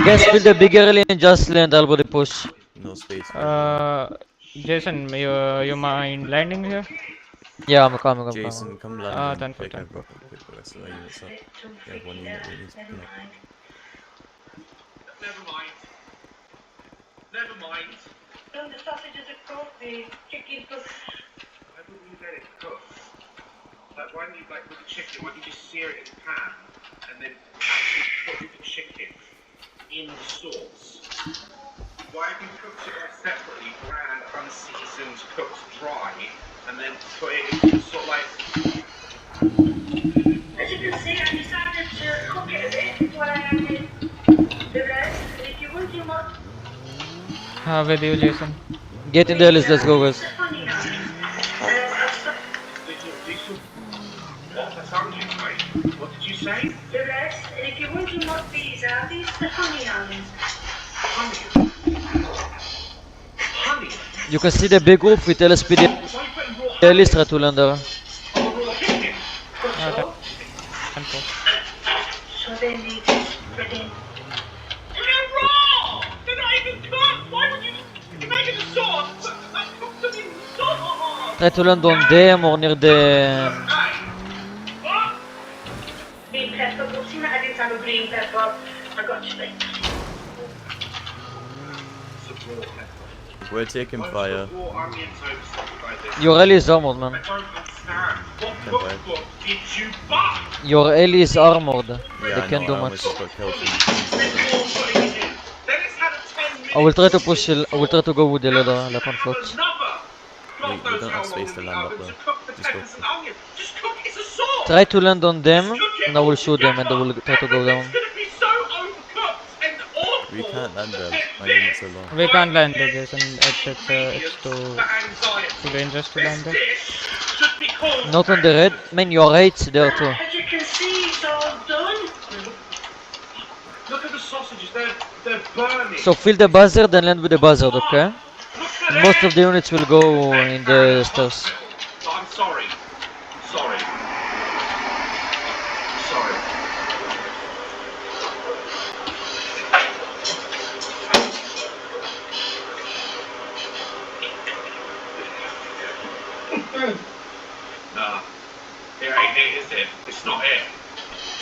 Guys, fill the bigger lane and just land elbow the push. No space. Jason, you mind landing here? Yeah, I'm coming. Jason, come land and 10 for pick 10. the rest of our units up. You have one unit that needs to connect. Never mind. When the sausages are cooked, the chicken's cooked. Why wouldn't you get it cooked? Like, why don't you, like, with the chicken, why don't you just sear it in the pan and then actually cook the chicken in the sauce? Why have you cooked it all separately, bland, unseasoned, cooked dry, and then put it into sort of like... As you can see, I decided to cook it a bit while I added the rest. And if you want, you want... With you, Jason. Get in the list, let's go, guys. What? That sounded right. What did you say? The rest, and if you want to know these are these the honey onions. Honey? You can see the big group with LSPD. The list try to land there. So they need spreading. They're raw! They're not even cooked! Why would you make it a sauce? I cooked them in sauce! Try to land on them or near the... What? Green pepper, but see, I didn't have a green pepper. I got to think. We're taking fire. Your ally is armored, man. Your ally is armored. Yeah, They can't do much. I will try to push. I will try to go with the ladder, like on foot. We don't have space to land up there. Just go. Try to land on them, and I will shoot them, and they will try to go down. We can't land there. My units are long. We can't land there, Jason. It's too dangerous to land there. Not on the red. Man, your right's there too. As you can see, it's all done. Look at the sausages, they're burning. So fill the buzzard and land with the buzzard, okay? Most of the units will go in the stairs. I'm sorry. Sorry. Sorry. Nah. It ain't it, is it? It's not it.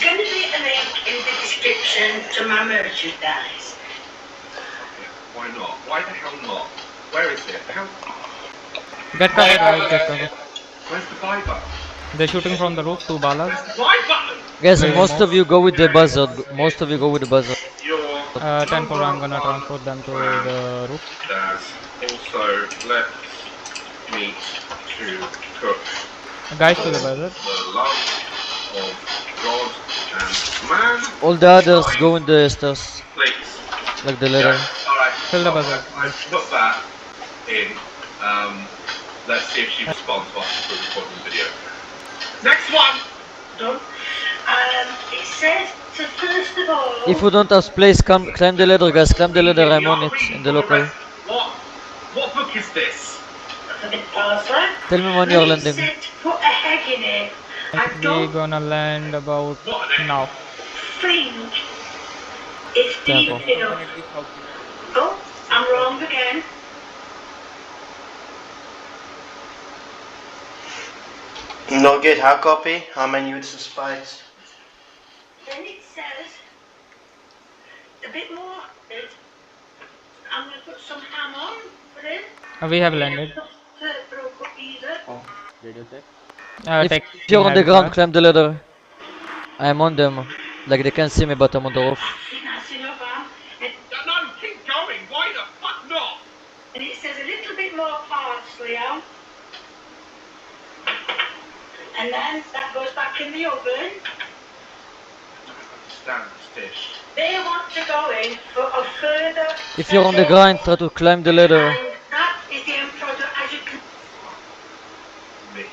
Gonna be a link in the description to my merchandise. Why not? Why the hell not? Where is it? How? Get cover, guys, get cover. Where's the buy button? They're shooting from the roof, 2 balas. Where's the buy button? Guys, most of you go with the buzzard. Most of you go with the buzzard. 10 for, I'm gonna transport them to the roof. Also, let's meet to cook. Guys to the buzzard. The love of God and man. All the others go in the stairs, Please. like the ladder. Alright. Fill the buzzard. I've put that in. Let's see if she responds while we're recording the video. Next one! Done. It says to first of all... If you don't have place, climb the ladder, guys. Climb the ladder, I'm on it, in the local. What book is this? Tell me when you're landing. Put a egg in it. We're gonna land about now. Think it's deep enough. Oh, I'm wrong again. No get hard copy. How many units of spies? Then it says a bit more. I'm gonna put some ham on for it. We have landed. Oh, radio check. If you're on the ground, climb the ladder. I'm on them. Like they can't see me, but I'm on the roof. No, keep going. Why the fuck not? And it says a little bit more parsley on. And then that goes back in the oven. I don't understand this dish. They want to go in for a further... If you're on the ground, try to climb the ladder. And that is the end product as you can... Me.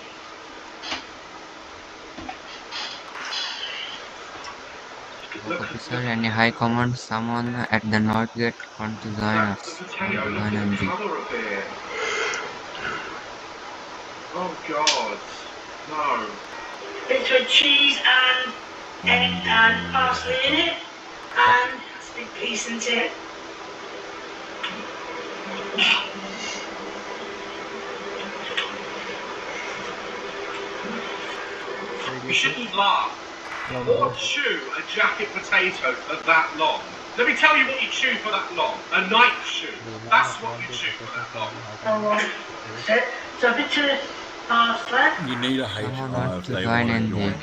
Officer, any high command, someone at the north gate want to join us. Oh god, no. It's with cheese and egg and parsley in it, and it's a big piece, isn't it? You shouldn't laugh or chew a jacket potato for that long. Let me tell you what you chew for that long. A knife chew. That's what you chew for that long. So a bit of parsley. You need a Someone HI wants if to they join want to in join. here. Yeah,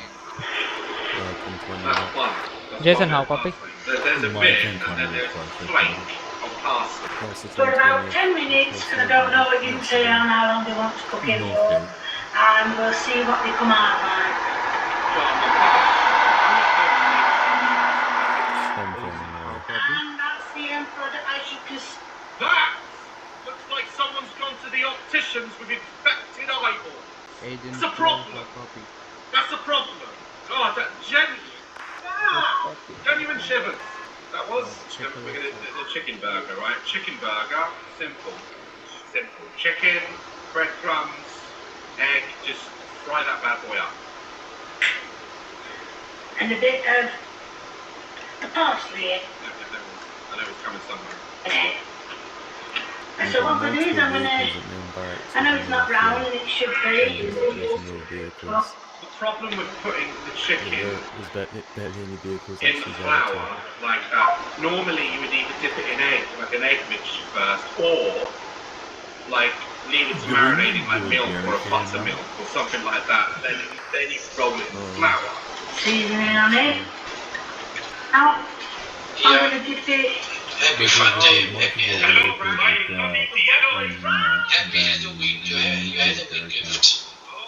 come to one That's minute. one. That's Jason, one how bit of copy? parsley. There's a My bit, thing and kind then of there's a requires it. flake of parsley. What's the For time about 10 minutes, because I don't know what you can say on how long they want to cook it for. Okay. And we'll see what they come out like. Something, And that's the emperor, as you can see. That looks like someone's gone to the opticians with infected eyeballs. It's a problem. That's a problem. Oh, that genuine shivers. That was we're gonna the chicken burger, right? Chicken burger, simple. Chicken, breadcrumbs, egg. Just fry that bad boy up. And a bit of the parsley. I know it's coming somewhere. Okay. And so what I'm gonna do is I'm gonna. I know it's not round and it should be. The problem with putting the chicken There's barely any vehicles in the actually flour like that, normally you would either dip it in egg, like an egg mixture first, or like leave it to marinate in like milk or a buttermilk or something like that, and then you roll it in the flour. Seasoning on it. Now I'm gonna dip it.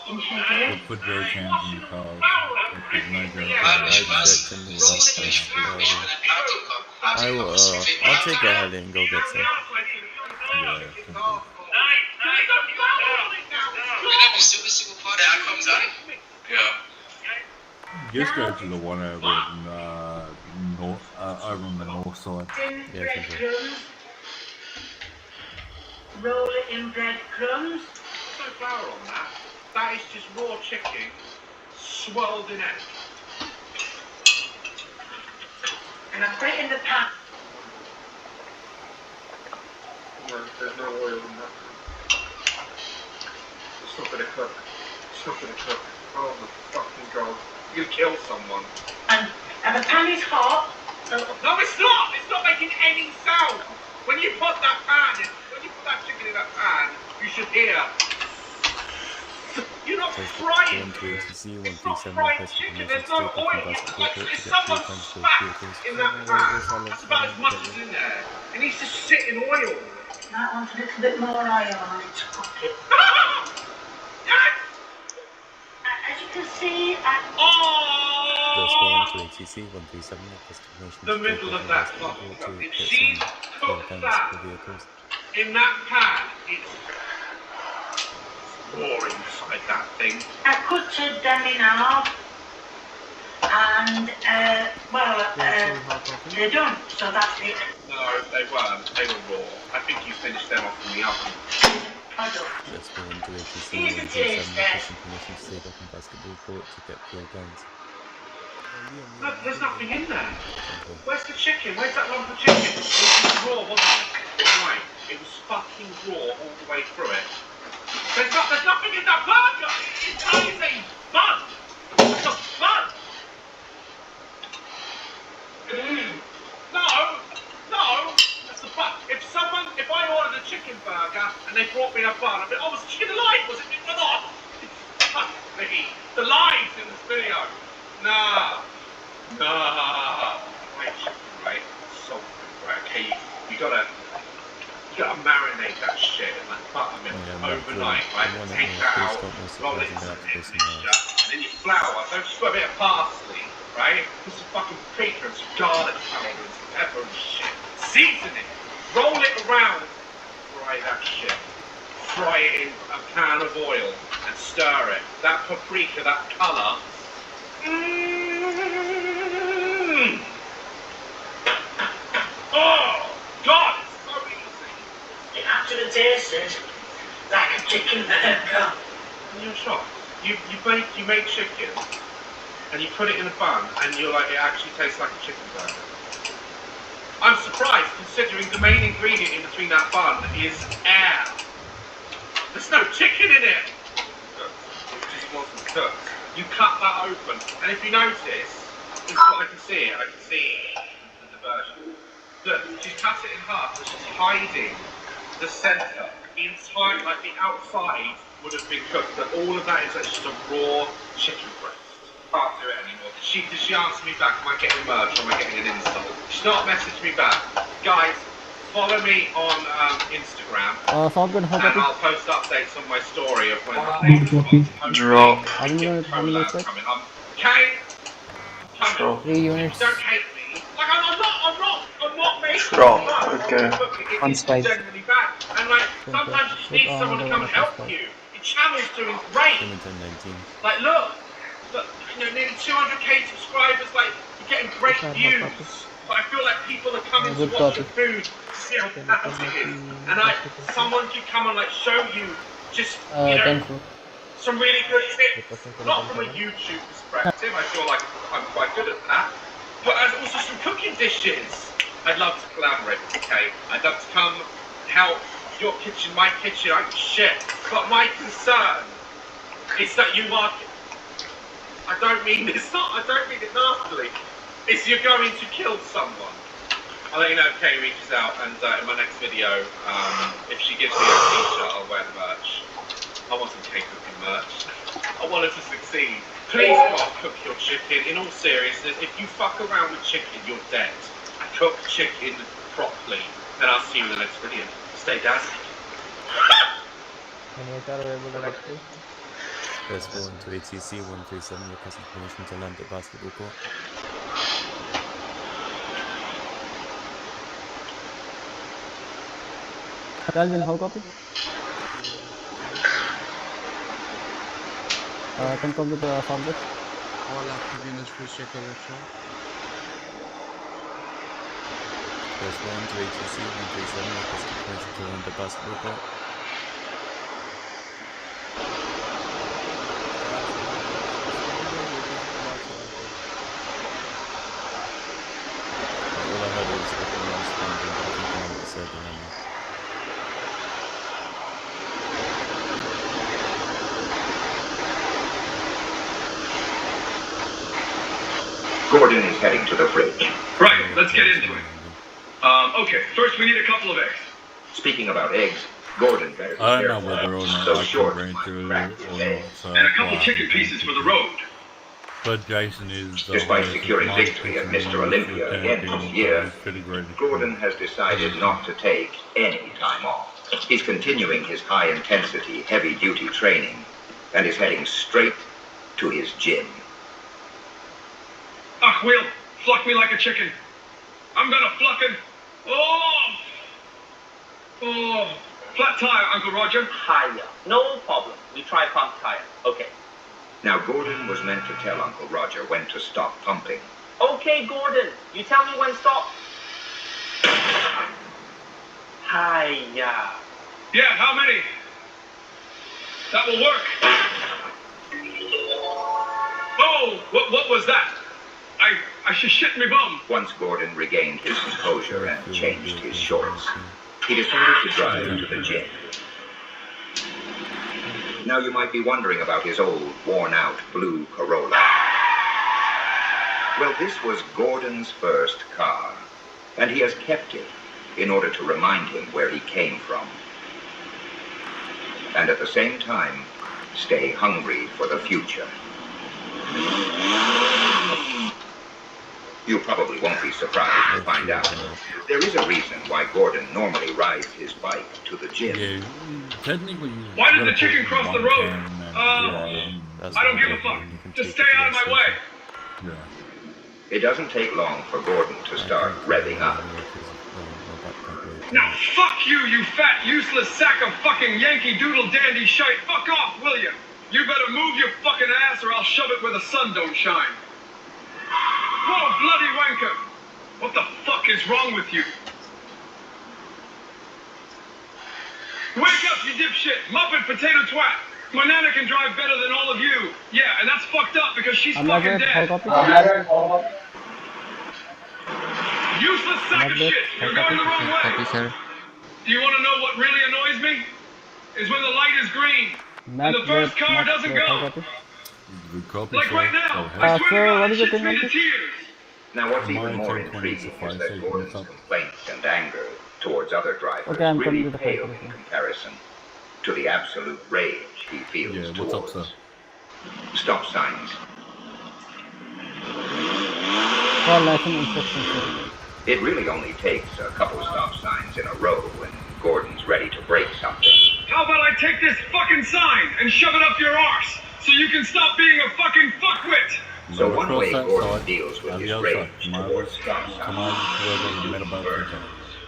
We'll put your cans in the cars. I will, I'll take a heli and go get some. Yeah, simple. Just go to the one over on the north side. Yeah, Breadcrumbs. Roll it in breadcrumbs. There's no flour on that. That is just raw chicken swirled in egg. And I put it in the pan. No, there's no oil in that. It's not gonna cook. It's not gonna cook. Oh my fucking god. You're gonna kill someone. And the pan is hot. So No, it's not! It's not making any sound! When you put that pan in, when you put that chicken in that pan, you should hear. You're not frying it. It's not fried chicken, there's no oil. Like, it's someone spat in that pan. That's about as much as in there. It needs to sit in oil. that wants a little bit more oil on it to cook it. As you can see, The middle of that pot. If she cooked that in that pan, it's roaring inside that thing. I cutted them in half. And, they're done. So that's it. No, they weren't. They were raw. I think you finished them off in the oven. Product. Let's go into ATC Here's the and taste test. permission to stay back in basketball court to get play guns. Look, there's nothing in there. Where's the chicken? Where's that lump of chicken? It was raw, wasn't it? Right. It was fucking raw all the way through it. There's nothing in that burger! It is a bun! It's a bun! No! That's the bun. If I ordered a chicken burger and they brought me a bun, I'd be, oh, was the chicken alive? Was it not? Fuck me. The lies in this video. Nah. Right chicken, right? Salt, right? Okay, you gotta marinate that shit in like buttermilk overnight, right? Take that out, roll it into the mixture, and then you flour. Don't just put a bit of parsley, right? Put some fucking paprika and some garlic powder and some pepper and shit. Season it. Roll it around. Fry that shit. Fry it in a pan of oil and stir it. That paprika, that colour. Oh, God, it's so easy. It actually tasted like a chicken burger. You're shocked. You make chicken and you put it in a bun, and you're like, it actually tastes like a chicken burger. I'm surprised, considering the main ingredient in between that bun is air. There's no chicken in it. It just wasn't cooked. You cut that open, and if you notice, this is what I can see. I can see the version. Look, she's cut it in half, and she's hiding the centre. The entire, like the outside, would have been cooked, but all of that is just a raw chicken breast. Can't do it anymore. Did she answer me back? Am I getting merch or am I getting an install? She's not messaged me back. Guys, follow me on Instagram. Sound good, how And copy? I'll post updates on my story of when Drop. chicken collab coming. Kane, I'm coming. Drop. 3 units. Don't hate me. Like I'm not making Drop. fun. Okay. It's genuinely bad. And like sometimes you just need someone to come and help you. Your channel's doing great. 19. Like look, you know, nearly 200k subscribers. Like you're getting great views. But I feel like people are coming to watch the food, to see how fantastic it is. And like someone can come and like show you just you know some really good tips. Not from a YouTube perspective. I feel like I'm quite good at that. But as also some cooking dishes. I'd love to collaborate with you, Kate. I'd love to come help your kitchen, my kitchen. I'm shit. But my concern is that you are. I don't mean it nastily. Is you're going to kill someone. I'll let you know if Kay reaches out, and in my next video, if she gives me a t-shirt, I'll wear the merch. I want some Kay cooking merch. I want her to succeed. Please God, cook your chicken. In all seriousness, if you fuck around with chicken, you're dead. Cook chicken properly, and I'll see you in the next video. Stay dazzling. Press go into ATC 137, requesting permission to land at basketball court. Calvin, how copy? Confirm with the sound bit. All active units, please check your left side. Press go into ATC 137, requesting permission to land at basketball court. All I heard was everyone responding, but I think the number said the number. Gordon is heading to the fridge. Right, let's get into it. Okay, first we need a couple of eggs. Speaking about eggs, Gordon better be I don't know careful. whether or not So I short can might rent crack it his or eggs. not. So And a couple well, chicken pieces for the road. But Jason is the Despite highest securing market victory at and Mr. one of the Olympia again champions, this so year, it's pretty great. Gordon has decided not to take any time off. He's continuing his high-intensity, heavy-duty training and is heading straight to his gym. Ach, Will, fluck me like a chicken. I'm gonna fluckin'. Oh, flat tire, Uncle Roger. Hiya. No problem. We try pump tire. Okay. Now, Gordon was meant to tell Uncle Roger when to stop pumping. Okay, Gordon. You tell me when stop. Hiya. Yeah, how many? That will work. Oh, what was that? I should shit me bum. Once Gordon regained his composure and changed his shorts, he decided to drive to the gym. Now you might be wondering about his old, worn-out blue Corolla. Well, this was Gordon's first car, and he has kept it in order to remind him where he came from. And at the same time, stay hungry for the future. You probably won't be surprised to find out there is a reason why Gordon normally rides his bike to the gym. Yeah, technically. Why did the chicken cross the road? I don't give a fuck. Just stay out of my way. Yeah. It doesn't take long for Gordon to start revving up. Now fuck you, you fat, useless sack of fucking Yankee Doodle dandy shite. Fuck off, will you? You better move your fucking ass or I'll shove it where the sun don't shine. Whoa, bloody wanker! What the fuck is wrong with you? Wake up, you dipshit! Muppet potato twat! My nana can drive better than all of you. Yeah, and that's fucked up because she's I'm not fucking good. How dead. copy? Useless sack of shit. You're going the wrong way. Copy, sir. Do you want to know what really annoys me? Is when the light is green and the first car doesn't How go. copy? Good copy, Like sir. right now. Go I ahead. swear to God, what it is the shits thing, me to Monkey? tears. Now, what's My even more 1020 intriguing is suffice, that so Gordon's it's up. complaints and anger towards other drivers Okay, I'm coming really to the pale Firestation. in comparison to the absolute rage he feels Yeah, what's up, towards sir? stop signs. For license inspection, sir. It really only takes a couple stop signs in a row when Gordon's ready to break something. How about I take this fucking sign and shove it up your arse so you can stop being a fucking fuckwit? So Move one across way that Gordon side, deals with and his the other rage side. Come over, towards stop come over signs to where is the to metal boat burn is at. those.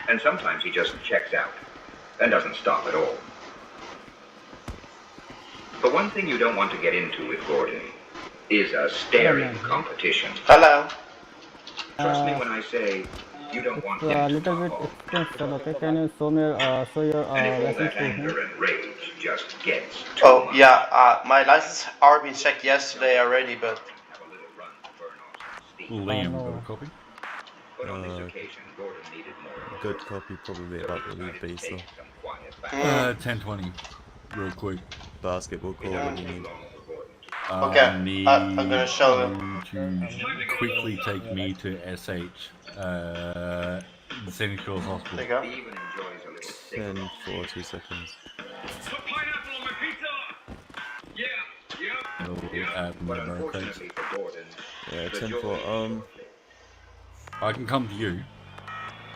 And sometimes he just checks out and doesn't stop at all. But one thing you don't want to get into with Gordon is a staring competition. Hello. Trust me when I say you don't want him A to little stop bit all. expensive, sir. Okay, can you show me show your And if all license that to him? anger and rage just gets too Oh much, yeah, my license are been checked yesterday already, but have a little run to burn off some steam. Liam, no. got a copy? But on this occasion, Gordon needed more of a Good burn, copy, probably so about he to leave decided to base though. take some quiet back. 1020. Real quick. Basketball court, what do you need? Okay, I need I'm gonna show him. you to quickly take me to SH. St. Charles Hospital. There you go. He even enjoys a little cigarette. 10 for 2 seconds. Put pineapple on my pizza. Yeah, yep. Oh, But no, thanks. unfortunately for Gordon, Yeah, the 10 joy for, is short-lived. I can come to you.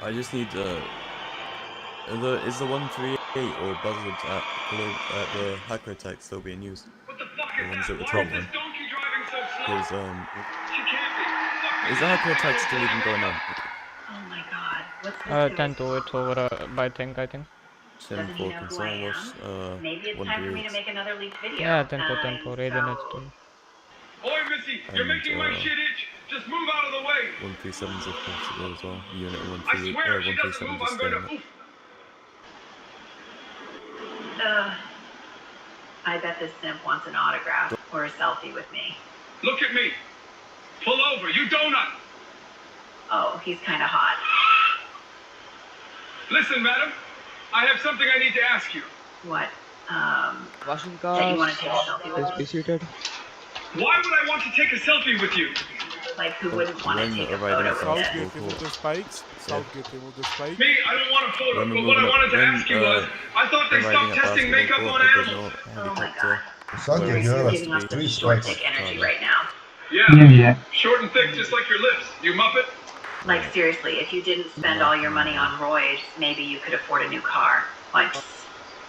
I just need, is the 138 or buzzard at the hacker attack still being used? What the fuck The is ones at that? the Why top is this one. donkey driving so slow? Because, She can't be. Fuck me. is the hacker attack still even going on? Oh my god, what's this? 10-2, it's over by tank, I think. 10 for, can someone watch, Maybe it's time for me to 138? make another leaked video. Yeah, 10-4, Raiden is doing. Oi, Missy, you're And, making my shit itch. Just move out of the way. 137s if possible as well. Unit I swear, if she doesn't 137 move, just I'm going staying to up. oof. I bet this simp wants an autograph or a selfie with me. Look at me. Pull over, you donut. Oh, he's kind of hot. Listen, madam, I have something I need to ask you. What? Washing That you want cars. to take a selfie with Please be me? seated. Why would I want to take a selfie with you? Like, who wouldn't want to When take a arriving photo at with basketball us? court. The spikes. Southgate, Me, I don't want a photo, When but we're what I moving up- wanted to when, ask you was, I thought they arriving stopped at testing basketball makeup court, on if there's animals. no Oh my helicopter, god. where You're it's giving off supposed to some be, short, thick Chicago. energy right now. Yeah, short and thick just like your lips, you muppet. Like, seriously, if you didn't spend all your money on roids, maybe you could afford a new car. Like,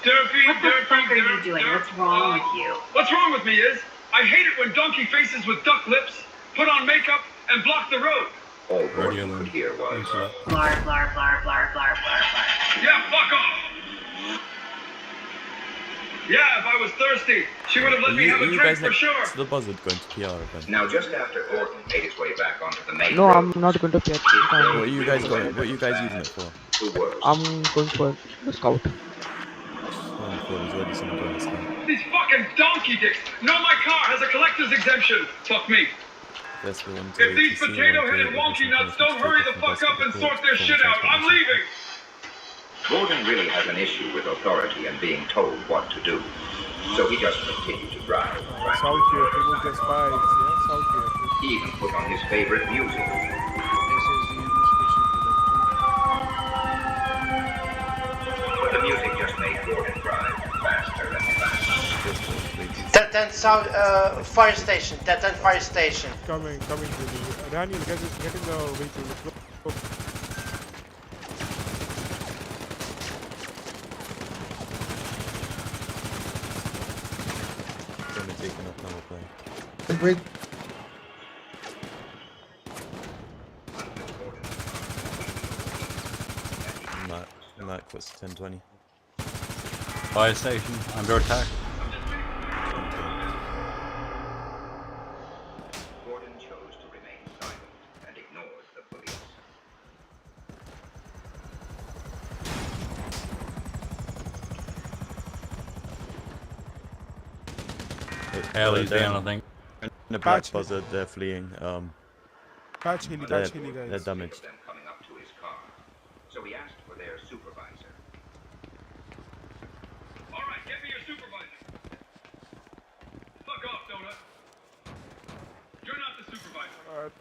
Durfee, what the fuck are you doing? What's wrong with you? What's wrong with me is, I hate it when donkey faces with duck lips put on makeup and block the road. All Gordon could hear was, Blar, blar, blar, blar, blar, blar, blar. Yeah, fuck off. Yeah, if I was thirsty, she would have let me have a you drink guys for next sure. to the buzzard going to PR event? now just after Gordon made his way back onto the main No, road, I'm not going to pay. What are you guys going? What are you guys using it for? the worst. I'm going for the scout. 10 for, there's already someone going to scout. These fucking donkey dicks. No, my car has a collector's exemption. Fuck me. That's the one If these potato-headed wonky nuts don't hurry the fuck up and sort their shit out, I'm leaving. Gordon really has an issue with authority and being told what to do. So he just continued to drive. Southgate, remove the spikes, yeah? Southgate. He even put on his favorite music. But the music just made Gordon drive faster and faster. 10 South fire station. 10 fire station. Coming to you. Daniel, get in the vehicle. Let's go. It's only taking up now, play. Wait. Mac was 1020. Fire station under attack. Gordon Haley's down, I think. And the black Patch. buzzer, they're fleeing. Patch Healy, They're guys. damaged. Them coming up to his car. So he asked for their supervisor. All right, get me your supervisor. Fuck off, Donut. You're not the supervisor.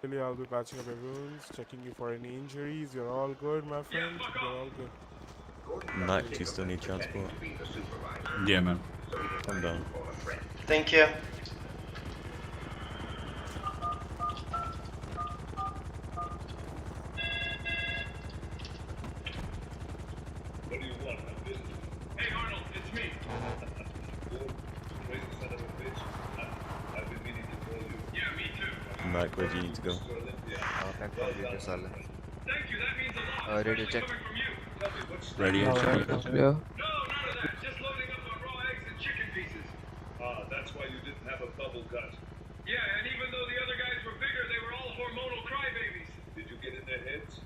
Haley, I'll be patching up your wounds, checking you for any injuries. You're all good, my friend. You're all good. Knight, do you still need transport? Yeah, man. Come down. Thank you. What do you want? Hey, Arnold, it's me. Crazy son of a bitch. I've been meaning to call you. Yeah, me too. Knight, where do you need to go? Thank you, that means a lot. Radio check. Coming from you. Tell me, what's Radio check. Clear. No, none of that. Just loading up on raw eggs and chicken pieces. Ah, that's why you didn't have a bubble gut. Yeah, and even though the other guys were bigger, they were all hormonal crybabies. Did you get in their heads?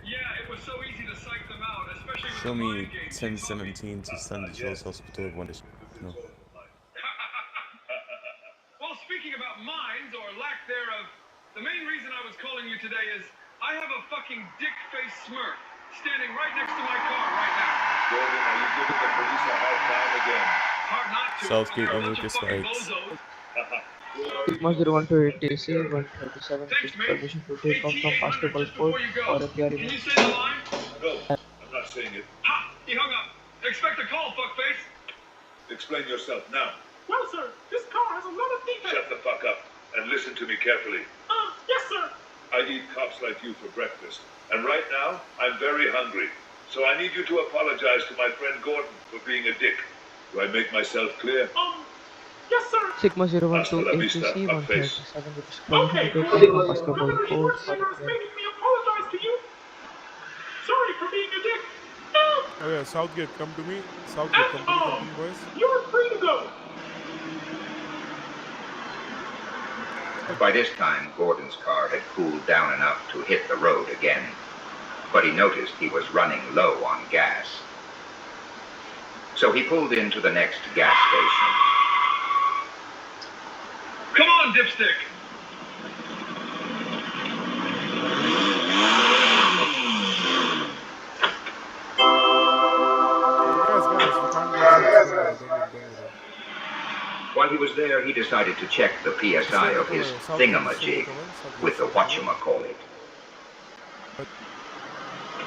Yeah, it was so easy to psych them out, especially with Show the me mind games. 1017 to Sandy Shores Hospital when it's... No. Well, speaking about minds, or lack thereof, the main reason I was calling you today is I have a fucking dick-faced smurf standing right next to my car right now. Gordon, are you giving the police a hard time again? Hard not to. Southgate They're a and bunch of Lucas fucking Heights. bozos. Sigma 012 ATC 137 Thanks, mate. permission to take off from Basketball Just Court before you go, or if you are can in you say the line? No, I'm not saying it. Ha! He hung up. Expect a call, fuckface. Explain yourself now. Well, sir, this car has a lot of defects. Shut the fuck up and listen to me carefully. Yes, sir. I eat cops like you for breakfast. And right now, I'm very hungry. So I need you to apologize to my friend Gordon for being a dick. Do I make myself clear? Yes, sir. Sigma Hasta 012 la vista, ATC fuckface. 137 with Okay, permission to whoever take off from it Basketball is Court here is making me apologize to you. Sorry for being a dick. Oh yeah, Southgate, come to me. Southgate, come to me, boys. You're free to go. By this time, Gordon's car had cooled down enough to hit the road again. But he noticed he was running low on gas. So he pulled into the next gas station. Come on, dipstick. Guys, we can't get shots. Don't worry. While he was there, he decided to check the PSI of his thingamajig with the whatchamacallit.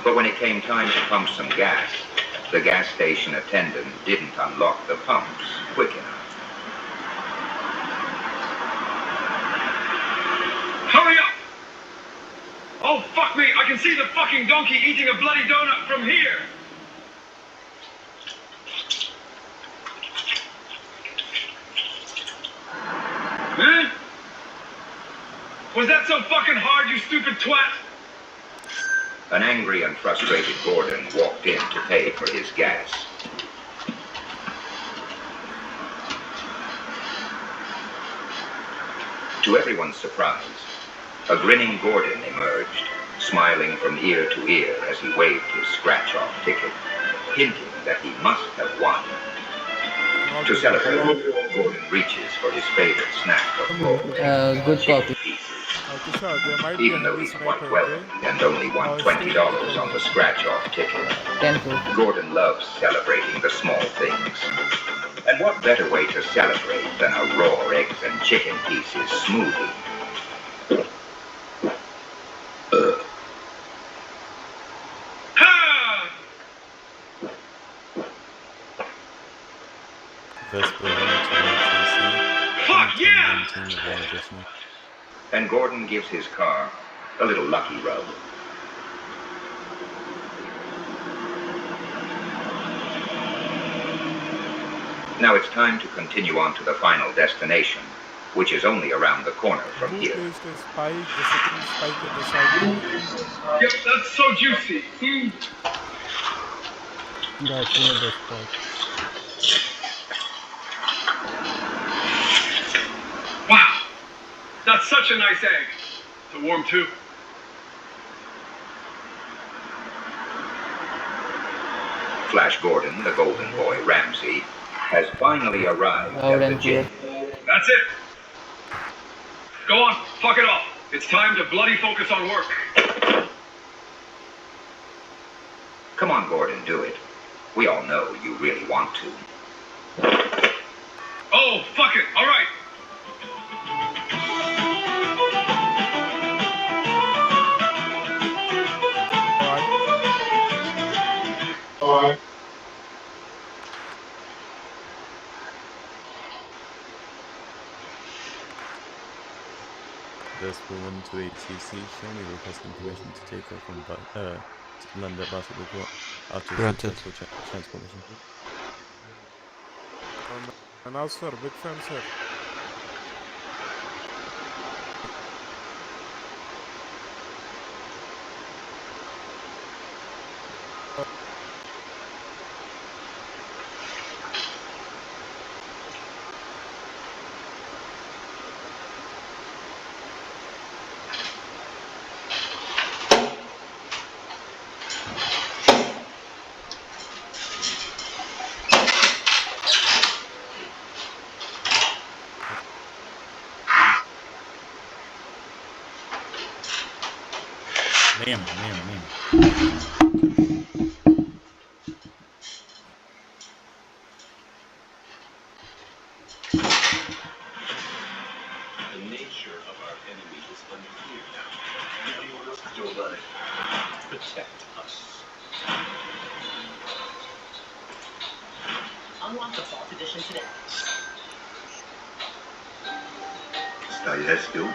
But when it came time to pump some gas, the gas station attendant didn't unlock the pumps quick enough. Hurry up! Oh, fuck me! I can see the fucking donkey eating a bloody donut from here! Huh? Was that so fucking hard, you stupid twat? An angry and frustrated Gordon walked in to pay for his gas. To everyone's surprise, a grinning Gordon emerged, smiling from ear to ear as he waved his scratch-off ticket, hinting that he must have won. To celebrate, Gordon reaches for his favorite snack of Good copy. Tushar, there might be a even though heavy he's quite sniper, wealthy okay? and only won $20 on the scratch-off ticket. Gordon loves celebrating the small things. And what better way to celebrate than a raw eggs and chicken pieces smoothie? Vesper 128 Fuck yeah! 1 additional. And Gordon gives his car a little lucky rub. Now it's time to continue on to the final destination, which is only around the corner from here. Placed a spike, the second spike at the side. Yep, that's so juicy. That's one of the spots. Wow, that's such a nice egg. It's warm too. Flash Gordon, the golden boy Ramsey, has finally arrived Loud at and the clear. gym. That's it. Go on, fuck it off. It's time to bloody focus on work. Come on, Gordon, do it. We all know you really want to. Oh, fuck it. All right. Alright. Vertical 128 CC, show me requesting permission to take off from land at basketball court after Granted. successful transportation. And now, sir, big fan, sir. Liam. The nature of our enemy is unclear now. Anyone else can do about it? Protect us. Unlock the vault edition today. Sta jij stil,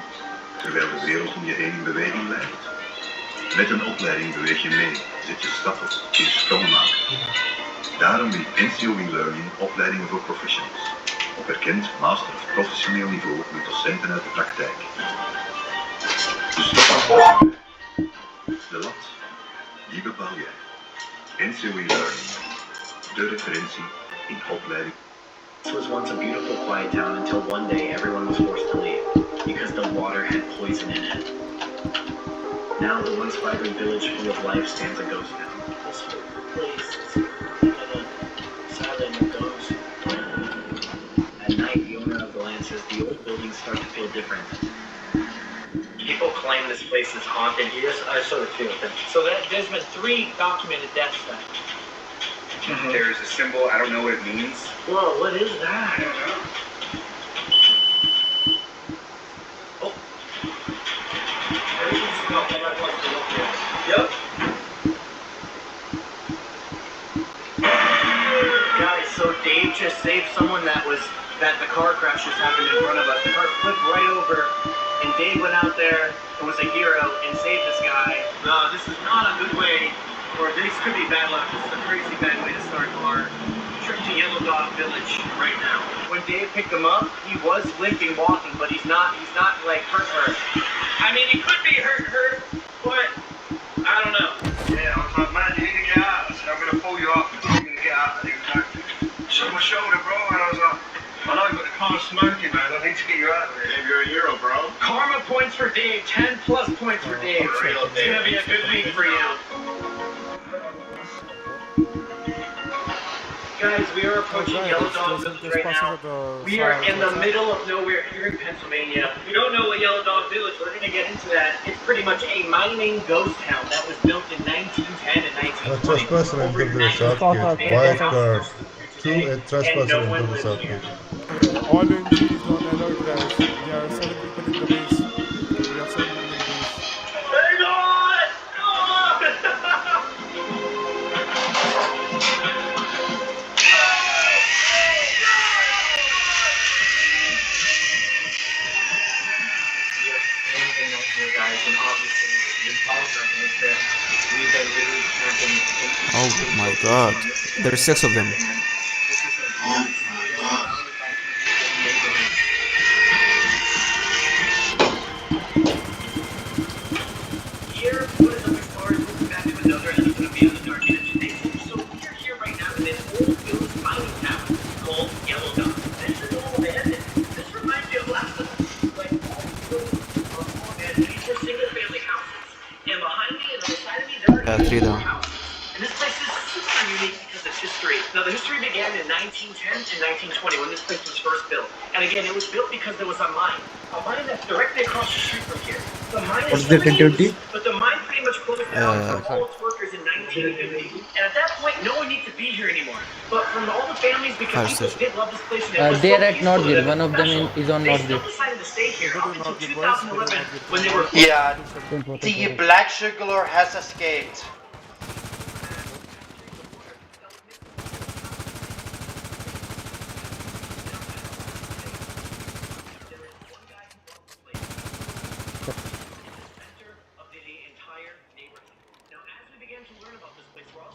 terwijl de wereld om je heen in beweging blijft? Met een opleiding beweeg je mee, zet je stappen, kun je sprongen maken. Daarom biedt NCO Learning opleidingen voor professionals. Op erkend master- of professioneel niveau met docenten uit de praktijk. De stap de lat, die bepaal jij. NCO Learning, de referentie in opleiding. This was once a beautiful, quiet town until one day everyone was forced to leave because the water had poison in it. Now the once vibrant village full of life stands a ghost town. This whole place is silent and ghost. At night, the owner of the land says the old buildings start to feel different. People claim this place is haunted. Yes, I sort of feel that. So there's been 3 documented deaths then. There's a symbol, I don't know what it means. Whoa, what is that? I don't know. Oh. Yep. Guys, so Dave just saved someone that the car crash just happened in front of us. The car flipped right over, and Dave went out there and was a hero and saved this guy. No, this is not a good way, or this could be bad luck. This is a crazy bad way to start our trip to Yellow Dog Village right now. When Dave picked him up, he was limping, walking, but he's not like hurt. I mean, he could be hurt, but I don't know. Yeah, I was like, man, you need to get out. I said, I'm going to pull you up. I'm going to get out. And he was like, shut my shoulder, bro. And I was like, I know, but the car's smoking, man. I need to get you out of there. Dave, you're a hero, bro. Karma points for Dave. 10 plus points for Dave. It's going to be a good week for you. Guys, we are approaching Yellow Dog Village right now. We are in the middle of nowhere here in Pennsylvania. We don't know what Yellow Dog Village. We're going to get into that. It's pretty much a mining ghost town that was built in 1910 and 1920. Trespassing into the Southgate. White cars. 2 trespassing into the Southgate. All NGs on alert, guys. There are 7 people in the base. We have 7 people in the base. Hang on! Oh my god. There are 6 of them. Here, what is up as far as moving back to another and it's going to be on the dark edge. So we're here right now in this old village mining town called Yellow Dog. This is all abandoned. This reminds me of last of Us. Like, all the villages are all abandoned. These are single family houses. And behind me and on the side of me, there are 3 down. houses. And this place is super unique because it's history. Now, the history began in 1910 to 1920 when this place was first built. And again, it was built because there was a mine that's directly across the street from here. The mine is still in use, but the mine pretty much closed down for all its workers in 1950. And at that point, no one needs to be here anymore. But from all the families, because people did love this place and it was They so are at peaceful to Northgate. them One and of them special, is on they still Northgate. decided to stay here Go up to until Northgate, boys. Go to 2011 Northgate. when they were Yeah, the black juggler has escaped.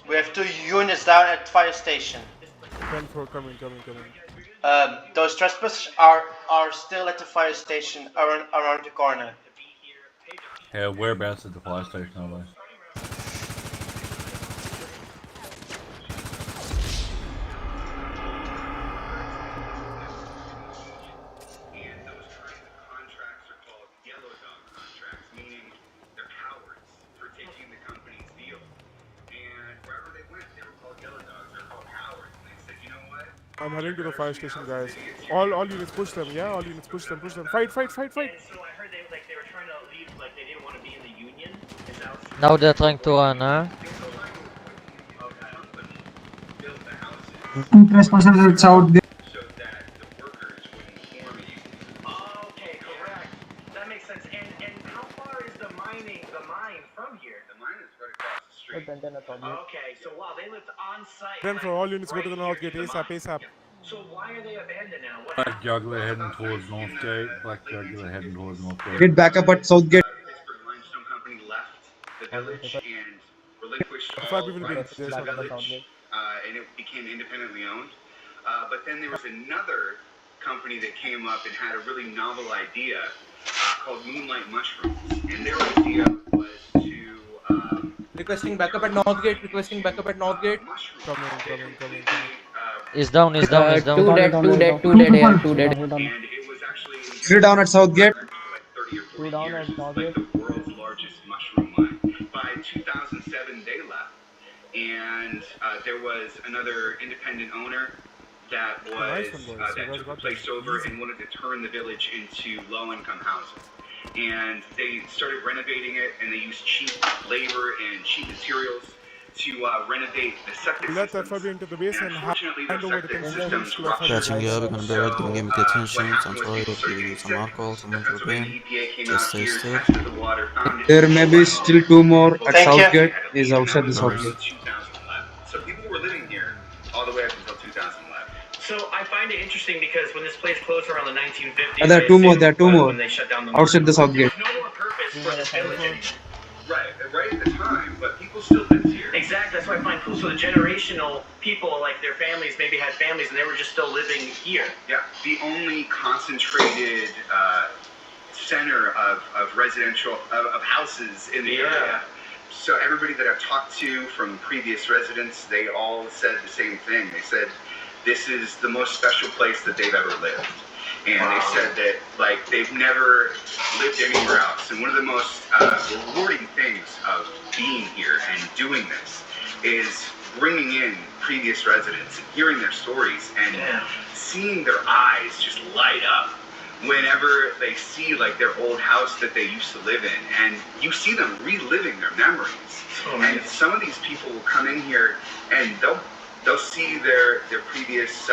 We have 2 units down at fire station. 10-4, coming. Those trespassers are still at the fire station around the corner. Yeah, whereabouts at the fire station are they? I'm heading to the fire station, guys. All units, push them. Yeah, all units, push them. Fight. And so I heard they were trying to leave, like they didn't want to be in the union. Now they're trying to run, huh? 2 trespassers at Southgate. Okay, correct. That makes sense. And how far is the mine from here? The mine is right across the street. Okay, so wow, they lived on site. 10-4, all units, go to the Northgate. ASAP. So why are they abandoned now? What Black juggler heading towards Northgate. Black juggler heading towards Northgate. Get back up at Southgate. Pittsburgh Limestone Company left the village and relinquished How far all people rights to there, the village, and it became independently owned. But then there was another company that came up and had a really novel idea called Moonlight Mushrooms, and their idea was to Requesting backup at Northgate. Coming. He's down. 2 dead. 2 dead. 2 dead. and it was actually 3 down at Southgate. like 30 or 40 years. It was like the world's largest mushroom mine. By 2007, they left, and there was another independent owner that was that took the place over and wanted to turn the village into low-income housing. And they started renovating it, and they used cheap labor and cheap materials to renovate the septic Let that systems. FIB into the base and hand over the septic 10 systems to FIB. Catching you up, gonna be right, gonna give me the attention. I'm sorry for giving you some alcohol, some mental pain. Just stay still. There may be still 2 more at Southgate. Is outside the Southgate. 2011. So people were living here all the way up until 2011. So I find it interesting because when this place closed around the 1950s, There are 2 more. when they shut down the Outside the Southgate. no more purpose for this village anymore. Right at the time, but people still lived here. Exactly, that's what I find cool. So the generational people, like their families, maybe had families and they were just still living here. Yeah, the only concentrated center of residential, of houses in the area. So everybody that I've talked to from previous residents, they all said the same thing. They said this is the most special place that they've ever lived. And they said that, like, they've never lived anywhere else. And one of the most rewarding things of being here and doing this is bringing in previous residents and hearing their stories and seeing their eyes just light up whenever they see, like, their old house that they used to live in. And you see them reliving their memories. And some of these people will come in here and they'll see their previous,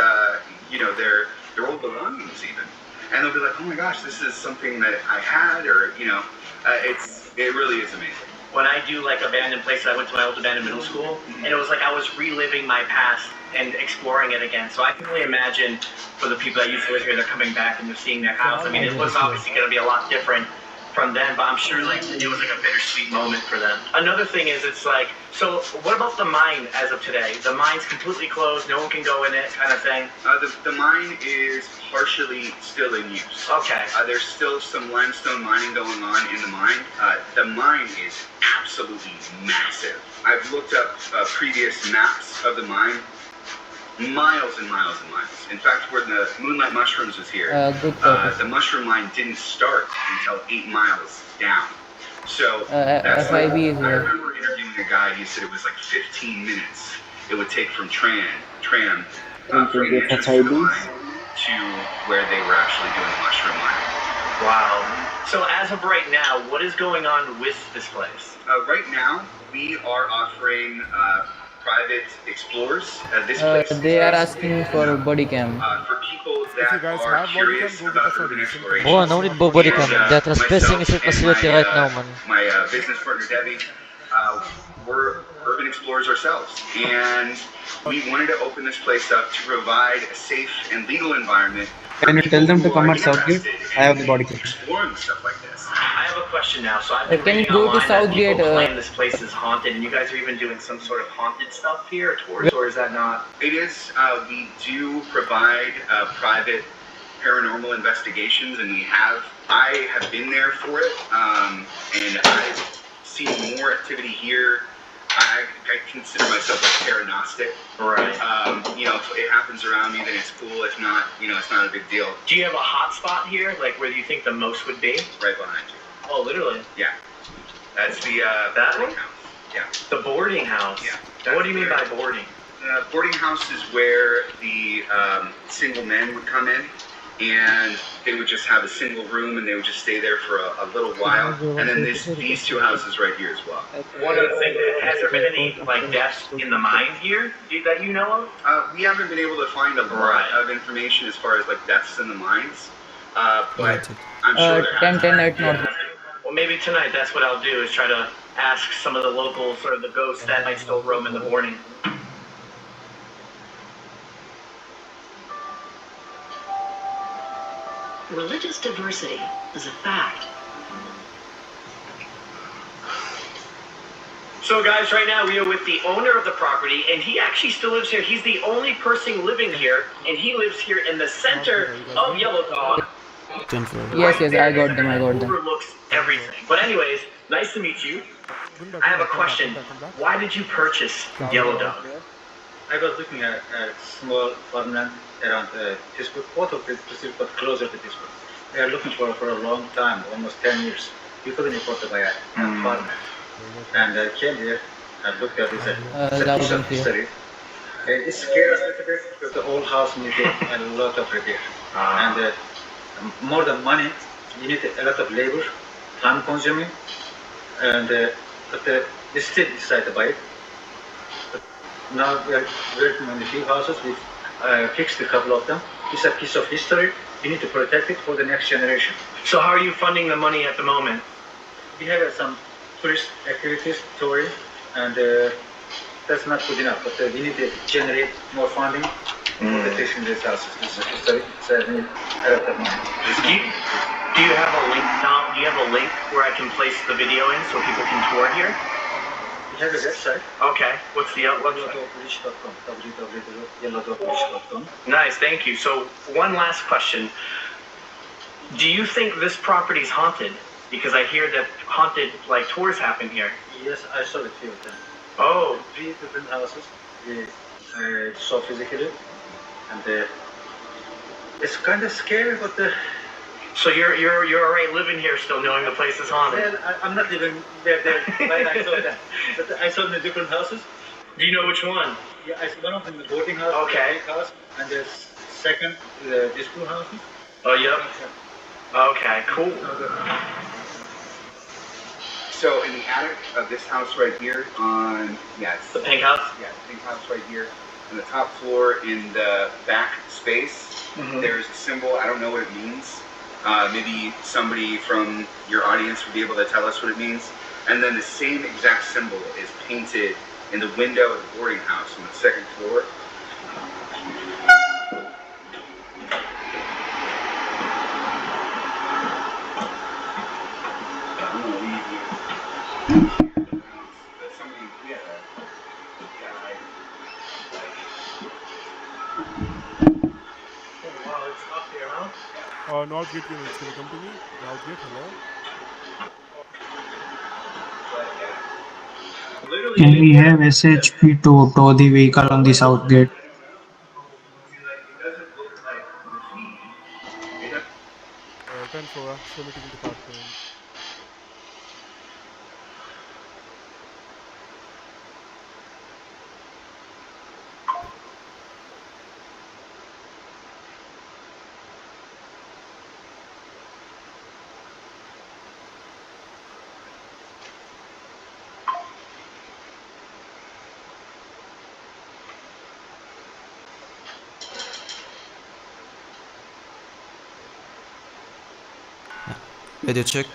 their old belongings even, and they'll be like, oh my gosh, this is something that I had, or it really is amazing. When I do like abandoned places, I went to my old abandoned middle school, and it was like I was reliving my past and exploring it again. So I can really imagine for the people that used to live here, they're coming back and they're seeing their house. I mean, it was obviously going to be a lot different from then, but I'm sure like it was like a bittersweet moment for them. Another thing is, it's like, so what about the mine as of today? The mine's completely closed, no one can go in it, kind of thing. The mine is partially still in use. Okay. There's still some limestone mining going on in the mine. The mine is absolutely massive. I've looked up previous maps of the mine. Miles and miles and miles. In fact, where the Moonlight Mushrooms was here, the mushroom mine didn't start until 8 miles down. So that's FIB is I remember interviewing a guy. He said it was like 15 minutes it would take from tram from the entrance to the mine to where they were actually doing the mushroom mining. Wow. So as of right now, what is going on with this place? Right now, we are offering private explorers. This place They are asking for body cam. for people If you that guys are have body cam, curious go get about us a urban decent exploration. Bro, camera. no We need have body body cam. cam. They're trespassing Myself is and facility right now, man. my business partner Debbie, we're urban explorers ourselves, and we wanted to open this place up to provide a safe and legal environment for Can you people tell them to who are come at Southgate? interested I have the in body cam. exploring stuff like this. I have a question now. So I've been Can you reading go to online that Southgate? people claim this place is haunted, and you guys are even doing some sort of haunted stuff here, tours, or is that not? It is. We do provide private paranormal investigations, and I have been there for it, and I've seen more activity here. I consider myself like paranostic. Right. If it happens around me, then it's cool. If not, it's not a big deal. Do you have a hot spot here, like where you think the most would be? Right behind you. Oh, literally? Yeah. That's the That boarding one? house. Yeah. The boarding house. Yeah. What do you mean by boarding? Boarding house is where the single men would come in, and they would just have a single room, and they would just stay there for a little while. And then these two houses right here as well. One other thing, has there been any deaths in the mine here that you know of? We haven't been able to find a lot of information as far as deaths in the mines, but I'm sure there have 10 at North. Well, maybe tonight that's what I'll do, is try to ask some of the locals or the ghosts that might still roam in the morning. Religious diversity is a fact. So guys, right now we are with the owner of the property, and he actually still lives here. He's the only person living here, and he lives here in the center of Yellow Dog. Yes, I got them. Overlooks everything. But anyways, nice to meet you. I have a question. Why did you purchase Yellow Dog? I was looking at a small farmland around Pittsburgh, both of it, but closer to Pittsburgh. They are looking for a long time, almost 10 years. You couldn't afford to buy a farmland. And I came here and looked at this piece of history. It scared us a little bit because the old house needed a lot of repair. And more than money, you need a lot of labor, time consuming, and but we still decided to buy it. But now we are working on a few houses. We fixed a couple of them. It's a piece of history. We need to protect it for the next generation. So how are you funding the money at the moment? We have some tourist activities, touring, and that's not good enough. But we need to generate more funding for the fixing these houses. This is history, so we need a lot of money. Do you have a link, Tom? Do you have a link where I can place the video in so people can tour here? We have a website. Okay. What's the website? www.yellowdogbeach.com. Nice, thank you. So one last question. Do you think this property is haunted? Because I hear that haunted tours happen here. Yes, I saw a few of them. Oh. 3 different houses we saw physically, and it's kind of scary, but So you're alright living here still, knowing the place is haunted? Well, I'm not living there when I saw that. But I saw the different houses. Do you know which one? Yeah, I saw one of them in the boarding house, Okay. the house, and the second, the school houses. Oh, yep. Okay, cool. So in the attic of this house right here it's the pink house? Yeah, the pink house right here. On the top floor in the back space, there's a symbol. I don't know what it means. Maybe somebody from your audience would be able to tell us what it means. And then the same exact symbol is painted in the window of the boarding house on the second floor. Wow, it's up here, huh? Northgate units, can you come to me? Northgate, hello? Can we have SHP to tow the vehicle on the south gate? 10-4, show me to the department. Audio check.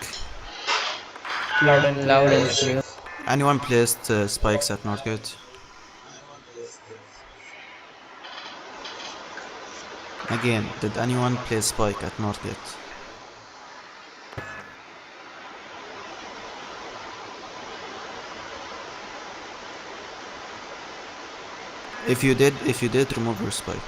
Loud and clear. Anyone placed spikes at Northgate? Again, did anyone place spike at Northgate? If you did, remove your spike.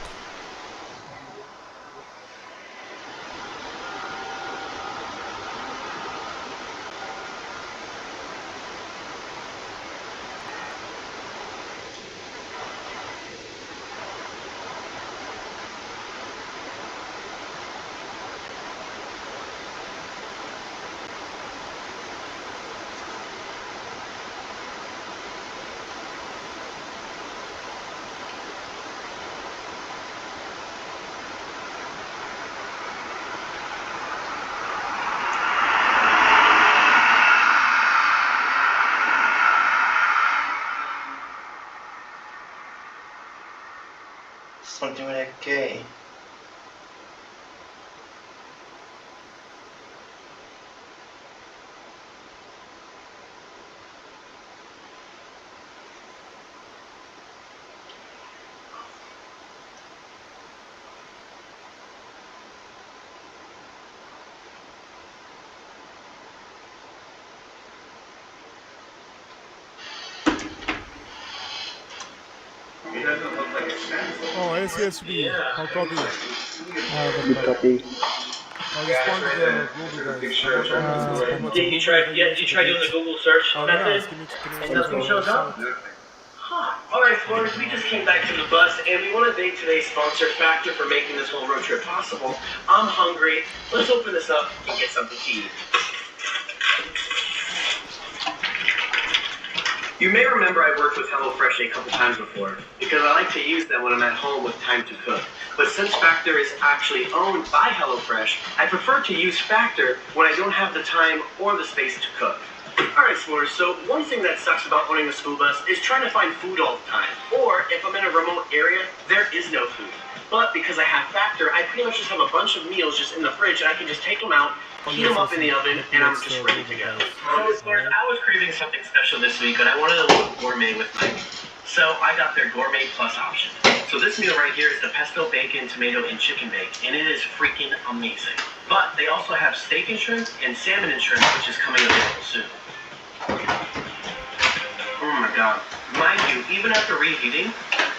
Something like K. Oh, ACSB, how copy? Good copy. I'll respond to the Google guys. I want all messages pretty much on You Google. tried, They yeah, use you the tried doing the Google search method, can you and send nothing the shows up? website? Alright, Flores, we just came back from the bus, and we want to thank today's sponsor, Factor, for making this whole road trip possible. I'm hungry. Let's open this up and get something to eat. You may remember I worked with HelloFresh a couple times before, because I like to use them when I'm at home with time to cook. But since Factor is actually owned by HelloFresh, I prefer to use Factor when I don't have the time or the space to cook. Alright, S'mores, so one thing that sucks about owning a school bus is trying to find food all the time. Or, if I'm in a remote area, there is no food. But because I have Factor, I pretty much just have a bunch of meals just in the fridge, and I can just take them out, heat them up in the oven, and I'm just ready to go. So, S'mores, I was craving something special this week, and I wanted a little gourmet with mine. So, I got their Gourmet Plus option. So this meal right here is the pesto bacon, tomato, and chicken bake, and it is freaking amazing. But they also have steak and shrimp and salmon and shrimp, which is coming available soon. Oh my god. Mind you, even after reheating,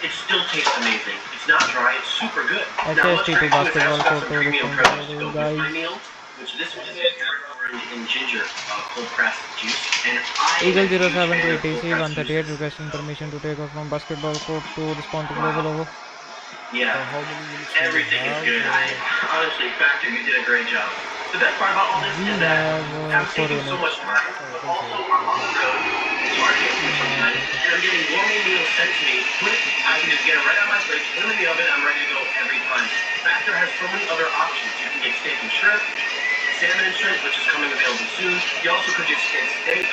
it still tastes amazing. It's not dry, it's super good. Now let's try to basketball have some court premium responsible produce to go with my guys. meal, which this one is orange and ginger cold pressed juice, and I am Eagle a huge 07 fan to of cold ATC pressed 138 juices. requesting permission to take off from basketball court to respond to global over. Yeah, How many units everything is good. Honestly, Factor, you did a great job. The best part about all this We is that have I'm 4 saving so units. much time, but also I'm on the road. It's hard to get food sometimes, and I'm getting gourmet meals sent to me quick. I can just get them right out of my fridge, put them in the oven, I'm ready to go every time. Factor has so many other options. You can get steak and shrimp, salmon and shrimp, which is coming available soon. You also could just get steak.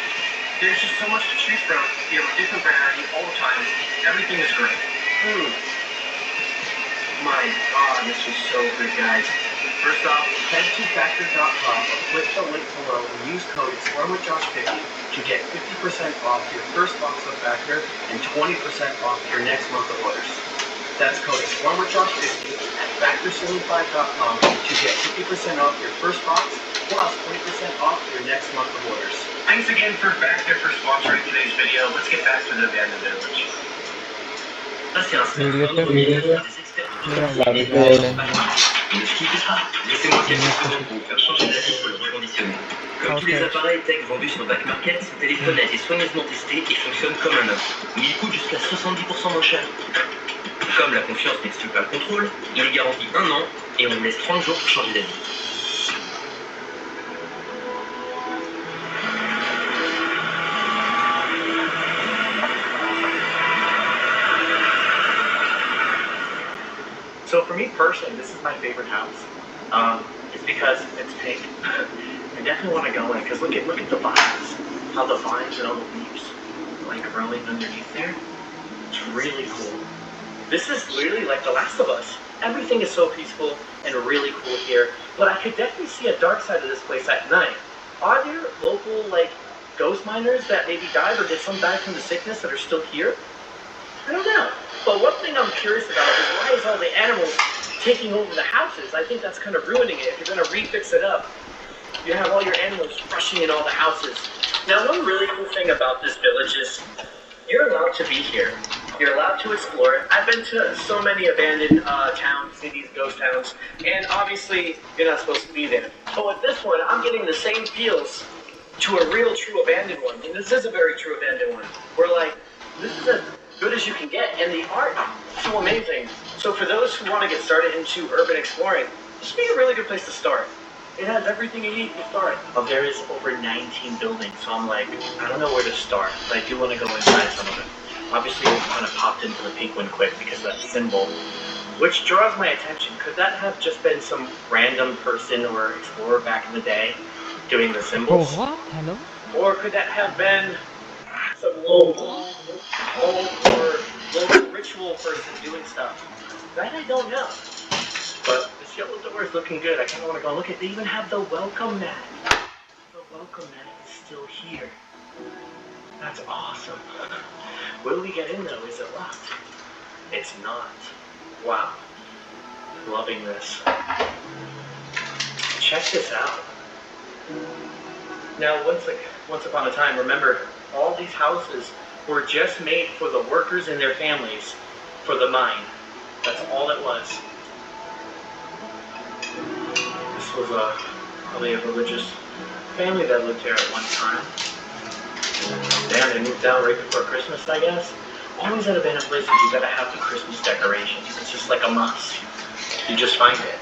There's just so much to choose from. You have a different variety all the time. Everything is great. My god, this was so good, guys. First off, head to Factor.com or click the link below and use code StormWithJosh50 to get 50% off your first box of Factor and 20% off your next month of orders. That's code StormWithJosh50 at FactorSaloon5.com to get 50% off your first box plus 20% off your next month of orders. Thanks again for Factor for sponsoring today's video. Let's get back to the abandoned village. Ça, c'est un smartphone des experts Ne quittez pas. Laissez-moi quelques secondes pour vous faire changer d'avis pour le reconditionner. Comme tous les appareils tech vendus sur Back Market, ce téléphone a été soigneusement testé et fonctionne comme un neuf. Mais il coûte jusqu'à 70% moins cher. Comme la confiance n'exclut pas le contrôle, il est garanti 1 an et on vous laisse 30 jours pour changer d'avis. So for me personally, this is my favorite house. It's because it's pink. I definitely want to go in because look at the vines. How the vines and all the leaves like growing underneath there. It's really cool. This is literally like The Last of Us. Everything is so peaceful and really cool here, but I could definitely see a dark side of this place at night. Are there local, like, ghost miners that maybe died, or did some die from the sickness that are still here? I don't know. But one thing I'm curious about is why is all the animals taking over the houses? I think that's kind of ruining it. If you're going to refix it up, you have all your animals rushing in all the houses. Now, one really cool thing about this village is you're allowed to be here. You're allowed to explore it. I've been to so many abandoned towns, cities, ghost towns, and obviously you're not supposed to be there. But with this one, I'm getting the same feels to a real, true abandoned one. And this is a very true abandoned one. We're like, this is as good as you can get, and the art is so amazing. So for those who want to get started into urban exploring, this would be a really good place to start. It has everything you need to start. There is over 19 buildings, so I'm like, I don't know where to start, but I do want to go inside some of them. Obviously, it kind of popped into the pink one quick because of that symbol, which draws my attention. Could that have just been some random person or explorer back in the day doing the symbols? Oh, what? Hello? Or could that have been some local or local ritual person doing stuff? That I don't know. But this yellow door is looking good. I kind of want to go look at it. They even have the welcome mat. The welcome mat is still here. That's awesome. Will we get in though? Is it locked? It's not. Wow. Loving this. Check this out. Now, once upon a time, remember, all these houses were just made for the workers and their families for the mine. That's all it was. This was probably a religious family that lived here at one time. Damn, they moved out right before Christmas, I guess. Always at abandoned places, you gotta have the Christmas decorations. It's just like a must. You just find it.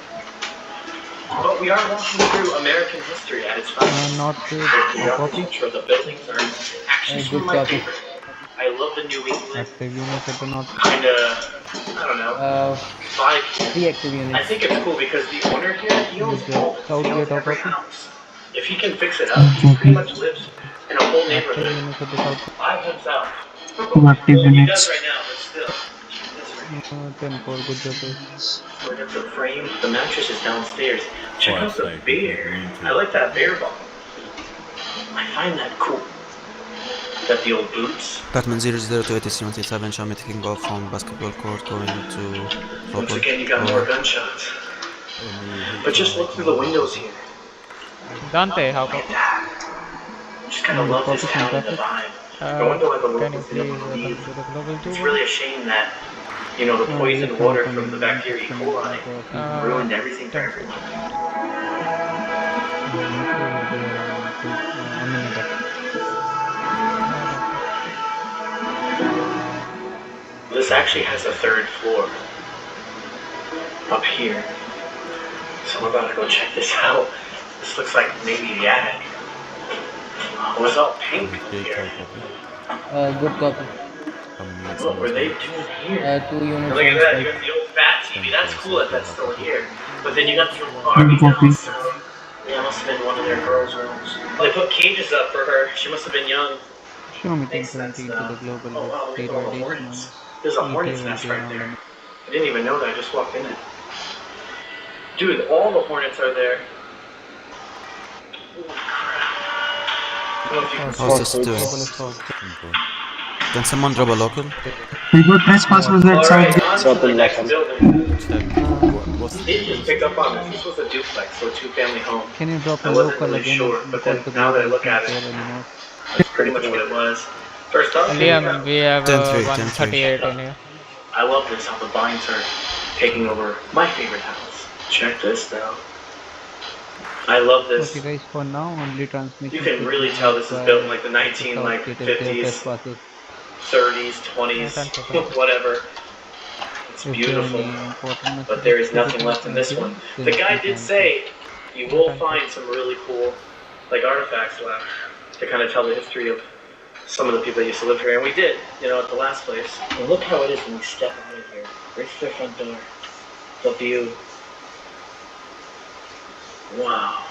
But we are walking through American history at its finest. Not The architecture of the buildings are actually some of my favorite. I love the New England active units at the north. kind of, I don't know, vibe here. Active units. I think it's cool because the owner here, he owns all this. South He owns gate every copy. house. If he can fix it up, he pretty much lives in a whole Active neighborhood. units at the south. By himself. Active He units. does right now, but still. This right here. 10-4, good job. Look at the frame. The mattress is downstairs. Check out the Firestation beer. Covering. I like that beer bottle. I find that cool. That the old boots. Batman 00-87 showed me taking off from basketball court going to Once local again, you got more gunshots. But just look through the windows here. Dante, how Look at copy? that. Just kind of love this town and the vibe. I wonder why the Can you locals please didn't come leave. to the global It's 2? really a shame that, you know, the poisoned water from the bacteria E. coli ruined everything for everyone. This actually has a third floor up here. So we're about to go check this out. This looks like maybe the attic. Oh, it's all pink here. Good copy. What were they doing here? 2 units. Look at that, you got the old fat TV. That's cool that that's still here. But then you got the old Barbie dolls. So, yeah, it must have been one of their girls' rooms. They put cages up for her. She must have been young. Show me Makes sense 10-17 to now. the global Oh wow, look with at all the 3 hornets. There's a hornet's nest right there. I didn't even know that. I just walked in it. Dude, all the hornets are there. Holy crap. I don't know if you can How's this doing? Can someone drop a local? We got trespassers at South Gate. On to the next building. It just picked up on this. This was a duplex, so a two-family home. Can you drop a I wasn't local really again? sure, but then Because the now that I global look at isn't it, there anymore. that's pretty much what it was. First off, Liam, we have 10-3, 138 in here. I love this, how the vines are taking over my favorite house. Check this though. I love this. Okay guys, for now only transmission. You can really tell this is built in like the 50s, 30s, 20s, whatever. It's beautiful. But there is nothing left in this one. The guy did say you will find some really cool like artifacts left to kind of tell the history of some of the people that used to live here, and we did, you know, at the last place. And look how it is when we step out of here. Right to their front door. The view. Wow.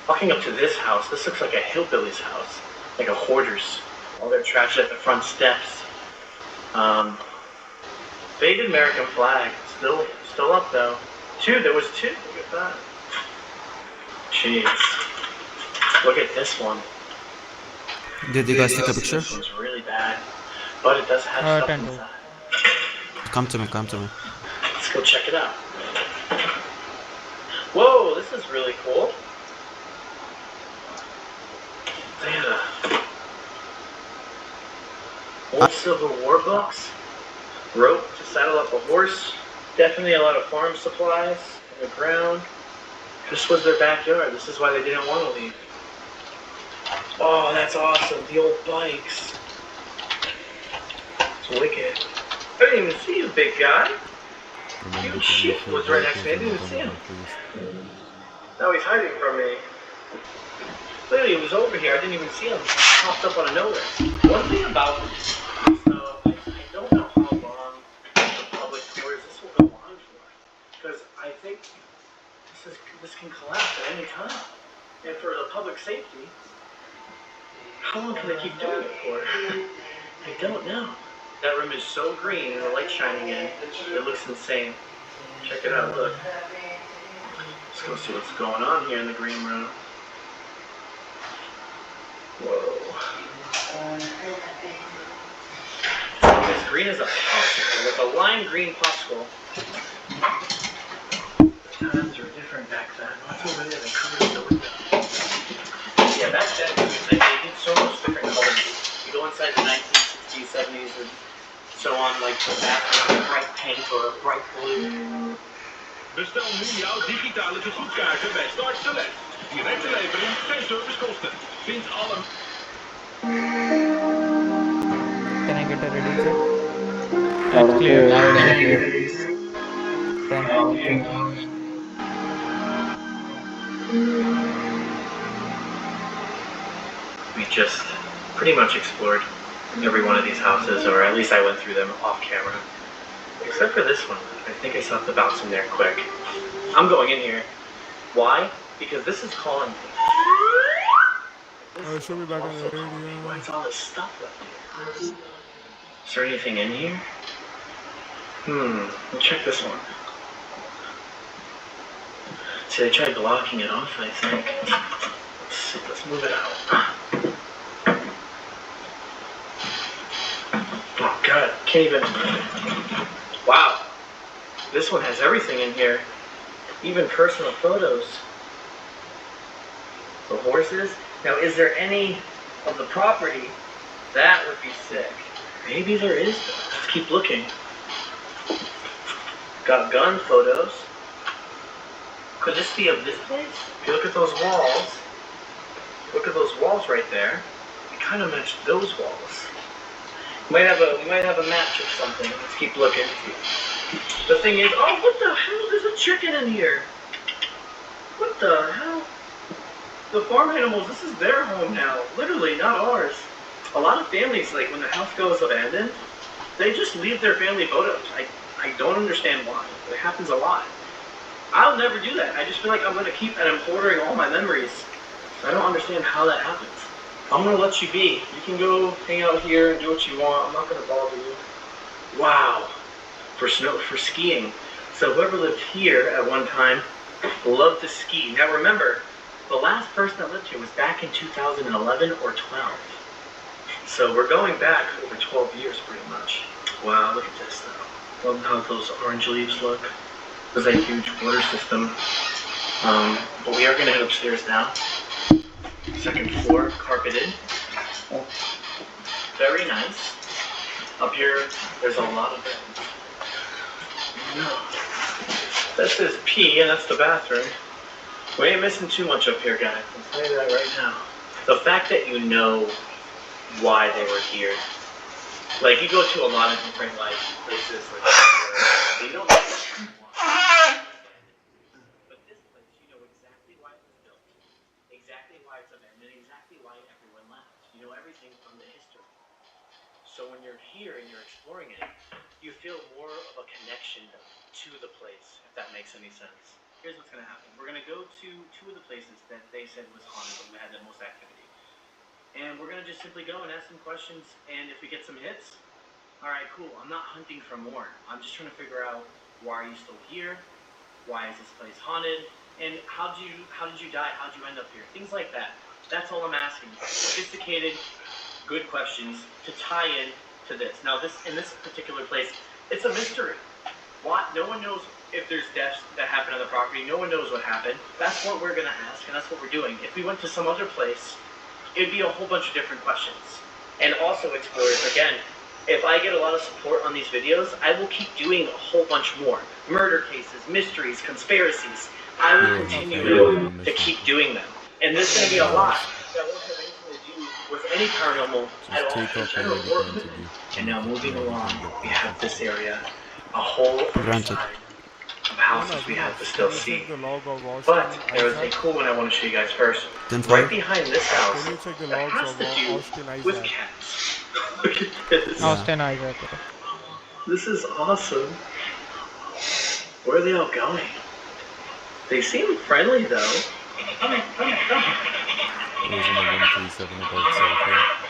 Walking up to this house, this looks like a hillbilly's house. Like a hoarder's. All their trash at the front steps. Faded American flag. Still up though. There was two. Look at that. Jeez. Look at this one. Did you guys take a picture? This one's really bad, but it does have stuff 10-2. inside. Come to me, come to me. Let's go check it out. Whoa, this is really cool. They had a old Civil War books, rope to saddle up a horse, definitely a lot of farm supplies on the ground. This was their backyard. This is why they didn't want to leave. Oh, that's awesome. The old bikes. It's wicked. I didn't even see you, big guy. Huge sheep was right next to me. I didn't even see him. Now he's hiding from me. Literally, he was over here. I didn't even see him. He popped up out of nowhere. One thing about this, so I don't know how long the public tours this will go on for, because I think this can collapse at any time. And for the public safety, how long can they keep doing it for? I don't know. That room is so green and the light's shining in, it looks insane. Check it out, look. Let's go see what's going on here in the green room. Whoa. It's as green as a popsicle, with a lime green popsicle. The times were different back then. What's over there? They covered the window. Yeah, back then, they did so much different colors. You go inside the 1960s, 70s, and so on, like the bathroom, a bright pink or a bright blue. Bestel nu jouw digitale tegoedkaarten bij Start Select. Directe levering, geen servicekosten. Vind alle... Can I get a ready check? It's clear. Loud and clear. 10-4. We just pretty much explored every one of these houses, or at least I went through them off camera. Except for this one. I think I saw the bounce in there quick. I'm going in here. Why? Because this is calling me. Show me back on the radio. What's all this stuff left here? Is there anything in here? Let's check this one. See, they tried blocking it off, I think. Let's see, let's move it out. Oh god, can't even... Wow. This one has everything in here. Even personal photos. The horses. Now, is there any of the property? That would be sick. Maybe there is. Let's keep looking. Got gun photos. Could this be of this place? If you look at those walls, right there. They kind of match those walls. Might have a match or something. Let's keep looking. The thing is, oh, what the hell? There's a chicken in here. What the hell? The farm animals, this is their home now. Literally, not ours. A lot of families, like when the house goes abandoned, they just leave their family photos. I don't understand why, but it happens a lot. I'll never do that. I just feel like I'm gonna keep and I'm hoarding all my memories. I don't understand how that happens. I'm gonna let you be. You can go hang out here and do what you want. I'm not gonna bother you. Wow. For skiing. So whoever lived here at one time loved to ski. Now remember, the last person that lived here was back in 2011 or 12. So we're going back over 12 years pretty much. Wow, look at this though. Love how those orange leaves look. There's a huge water system. But we are gonna head upstairs now. Second floor, carpeted. Very nice. Up here, there's a lot of beds. This is P, and that's the bathroom. We ain't missing too much up here, guys. I'll tell you that right now. The fact that you know why they were here. Like, you go to a lot of different, like, places, like, you don't know why. But this place, you know exactly why it was built, exactly why it's abandoned, exactly why everyone left. You know everything from the history. So when you're here and you're exploring it, you feel more of a connection to the place, if that makes any sense. Here's what's going to happen. We're going to go to two of the places that they said was haunted, and we had the most activity. And we're going to just simply go and ask some questions, and if we get some hits, all right, cool. I'm not hunting for more. I'm just trying to figure out, why are you still here? Why is this place haunted? And how did you die? How did you end up here? Things like that. That's all I'm asking. Sophisticated, good questions to tie in to this. Now, in this particular place, it's a mystery. No one knows if there's deaths that happen on the property. No one knows what happened. That's what we're gonna ask, and that's what we're doing. If we went to some other place, it'd be a whole bunch of different questions. And also, explorers, again, if I get a lot of support on these videos, I will keep doing a whole bunch more. Murder cases, mysteries, conspiracies. I will continue to keep doing them. And there's going to be a lot that won't have anything to do with any paranormal at all in general. And now moving along, we have this area, a whole other side of houses we have to still see. But there is a cool one I want to show you guys first. Right behind this house, that has to do with cats. Look at this. Austin Isaac. This is awesome. Where are they all going? They seem friendly though.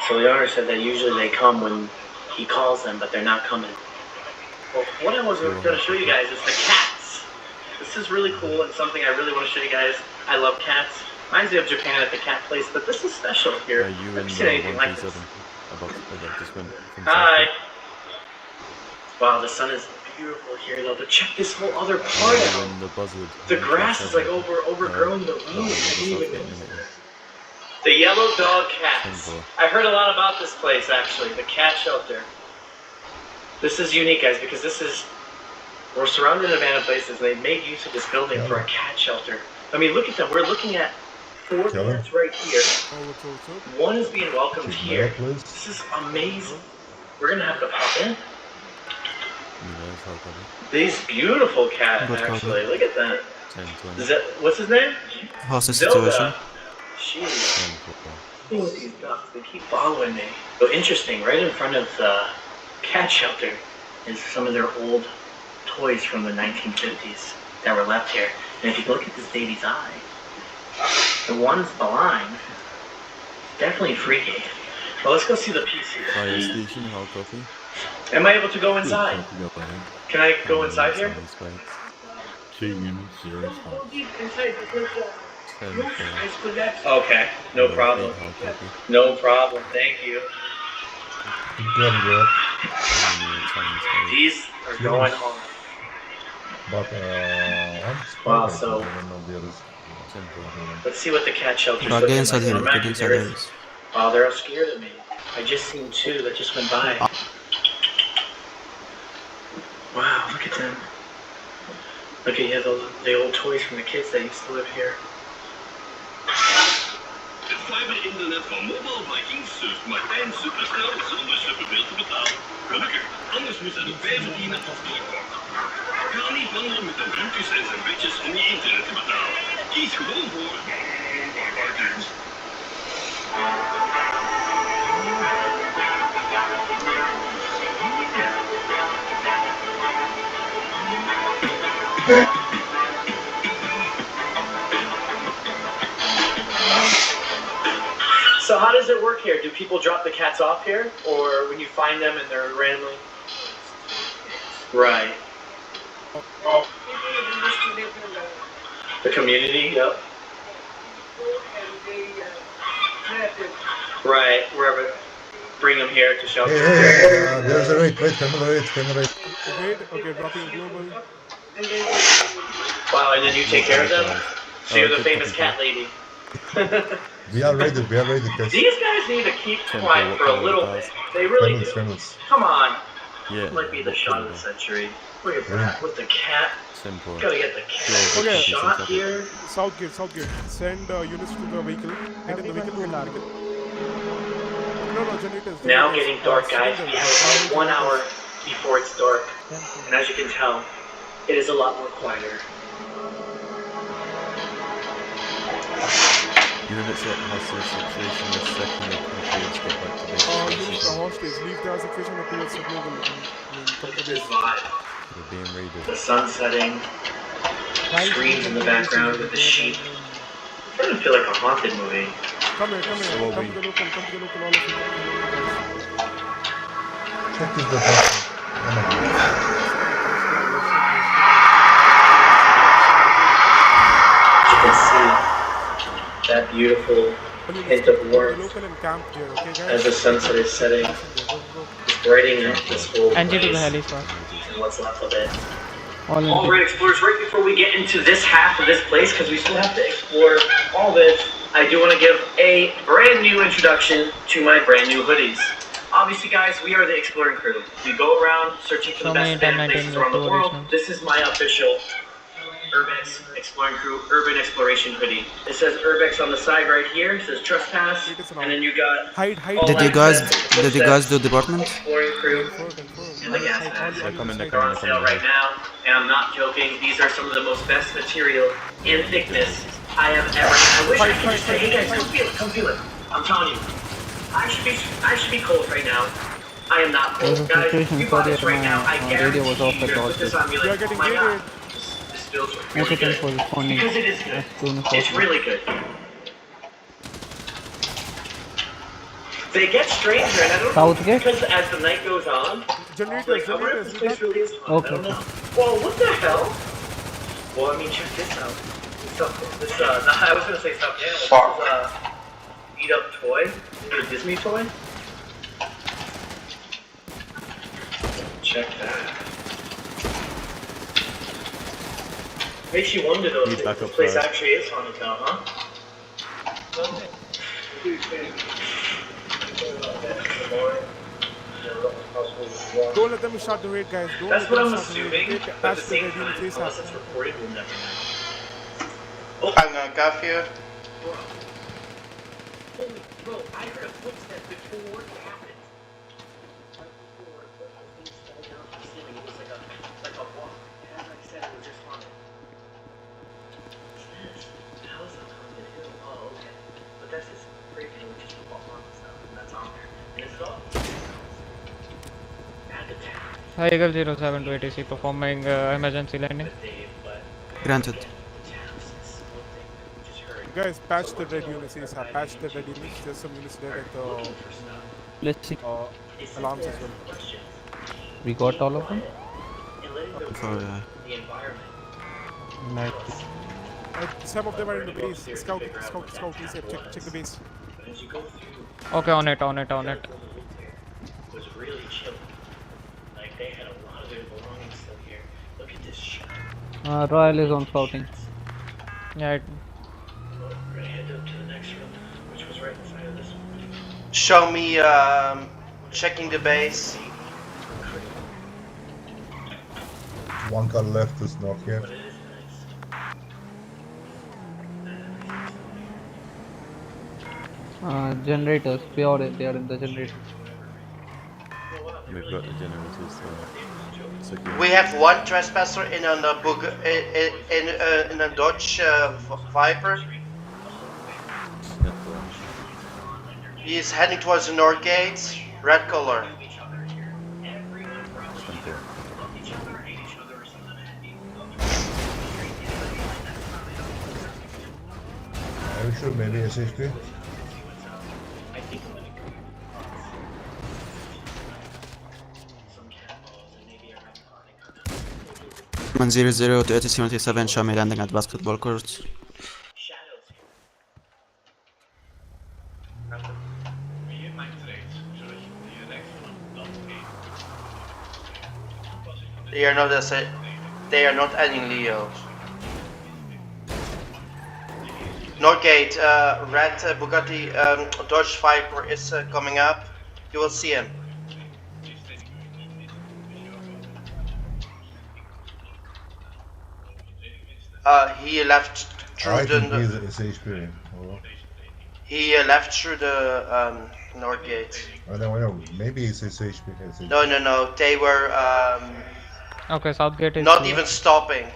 So the owner said that usually they come when he calls them, but they're not coming. Well, what I was going to show you guys is the cats. This is really cool and something I really want to show you guys. I love cats. Reminds me of Japan at the cat place, but this is special here. I've never seen anything like this. Hi. Wow, the sun is beautiful here though, but check this whole other part out. The grass is like overgrown, the weeds. The yellow dog cats. I heard a lot about this place actually, the cat shelter. This is unique, guys, because we're surrounded in abandoned places and they made use of this building for a cat shelter. I mean, look at them. We're looking at 4 cats right here. One is being welcomed here. This is amazing. We're gonna have to pop in. These beautiful cats, actually. Look at that. What's his name? How's the situation? Zelda. Jeez. Thing with these ducks, they keep following me. So interesting, right in front of the cat shelter is some of their old toys from the 1950s that were left here. And if you look at this baby's eye, the one's blind. Definitely freaky. Well, let's go see the PC. Firestation, how copy? Am I able to go inside? Can I go inside here? 2 units, 0 response. Okay, no problem. No problem, thank you. These are going on. But wow, so let's see what the cat shelter's Get looking inside here, like. get inside here. Oh, they're all scared of me. I just seen 2 that just went by. Wow, look at them. Look at the old toys from the kids that used to live here. Het fiber-internet van Mobile Vikings surft Martijn supersnel zonder superveel te betalen. Gelukkig, anders moet hij nog bij verdienen als doorkomt. Ga niet wandelen met de broekjes en zijn bedjes om je internet te betalen. Kies gewoon voor Mobile Vikings. So how does it work here? Do people drop the cats off here? Or when you find them and they're randomly? Right. The community, yep. Right, wherever. Bring them here to shelter. There's a wait, camera right. Okay, dropping global. Wow, and then you take care of them? So you're the famous cat lady. We are ready, guys. These guys need to keep quiet for a little bit. They really do. Come on. Yeah. Might be the shot of the century. Look at that with the cat. Simple. Gotta get the cat shot here. Southgate. Send units to the vehicle. Get in the vehicle. No, generators. Now getting dark, guys. We have about 1 hour before it's dark. And as you can tell, it is a lot more quieter. Units at hostage situation the second the countries get back to base. Units are hostage. Leave the situation towards the global. Look at this vibe. They're being raided. The sun setting. Screens in the background with the sheep. It's starting to feel like a haunted movie. Come here. Come to the local, all of you. Check this the You can see that beautiful William, hint of the warmth local encamped there, okay, guys? as the sunset is setting. Position there. Go, go, go. Just brighting up this whole NG to the place heli squad. and what's left of it. All All NG. right, explorers, right before we get into this half of this place, because we still have to explore all this, I do want to give a brand new introduction to my brand new hoodies. Obviously, guys, we are the exploring crew. We go around searching for the Show best me abandoned 1019 places with around the 2 world. additionals. This is my official Urbex Exploring Crew Urban Exploration hoodie. It says Urbex on the side right here. It says Trespass, and then you got Did you guys do department? Exploring Crew, and the gas mask. They're on sale right now, and I'm not joking. These are some of the most best material and thickness I have ever. I wish I could just say, hey guys, come feel it, come feel it. I'm telling you, I should be cold right now. I am not cold, guys. If you buy this right now, I guarantee radio was off you, at you're all. gonna put this on, be like, oh my god, this feels really Okay, thanks for good. responding Because it is good. as soon as It's possible. really good. They get stranger, and I don't know, Southgate? because as the night goes on, Generators, I wonder if this place really is haunted. Okay. I don't know. Well, what the hell? Well, I mean, check this out. I was gonna say stuffed animal. This is eat up toy. Is it a Disney toy? Check that. Makes you wonder though, if this place actually is haunted now, huh? Don't let them start the raid, guys. Don't That's let what them I'm start the assuming, raid. but at Patch the the same raid in time, place unless it's after. reported, we'll never know. I'm gonna cuff you. Bro, I heard a footstep before it happened. Right before things fell down from the ceiling, it was like a walk. As I said, it was just haunted. What's this? How is that haunted hill? Oh, okay. But that's just great, which is football haunted stuff, and that's on there. And is it all? Add the tab. Hi, Eagle 07 to ATC performing emergency landing. Granted. Guys, patch the red units ASAP. Patch the red units. There's some units there at the Let's see. alarms as well. We got all of them? For, Nice. Some of them are in the base. Scout, ASAP. Check the base. Okay, on it. Was really chilly. Like they had a lot of their belongings still here. Look at this shit. Royal is on scouting. Yeah, We're gonna head up to the next room, which was right inside of this one. Show me checking the base. One car left is not here. generators. They are in the generators. We've got the generators secure. We have one trespasser in a Dodge Viper. He is heading towards the north gate. Red color. Are you sure maybe SHP? 100 to 8077, show me landing at basketball court. They are not adding Leos. Northgate, red Bugatti Dodge Viper is coming up. You will see him. He left through I think the. he's SHP. He left through the north gate. I know. Maybe he's SHP. No. They were Okay, Southgate is not clear. even stopping.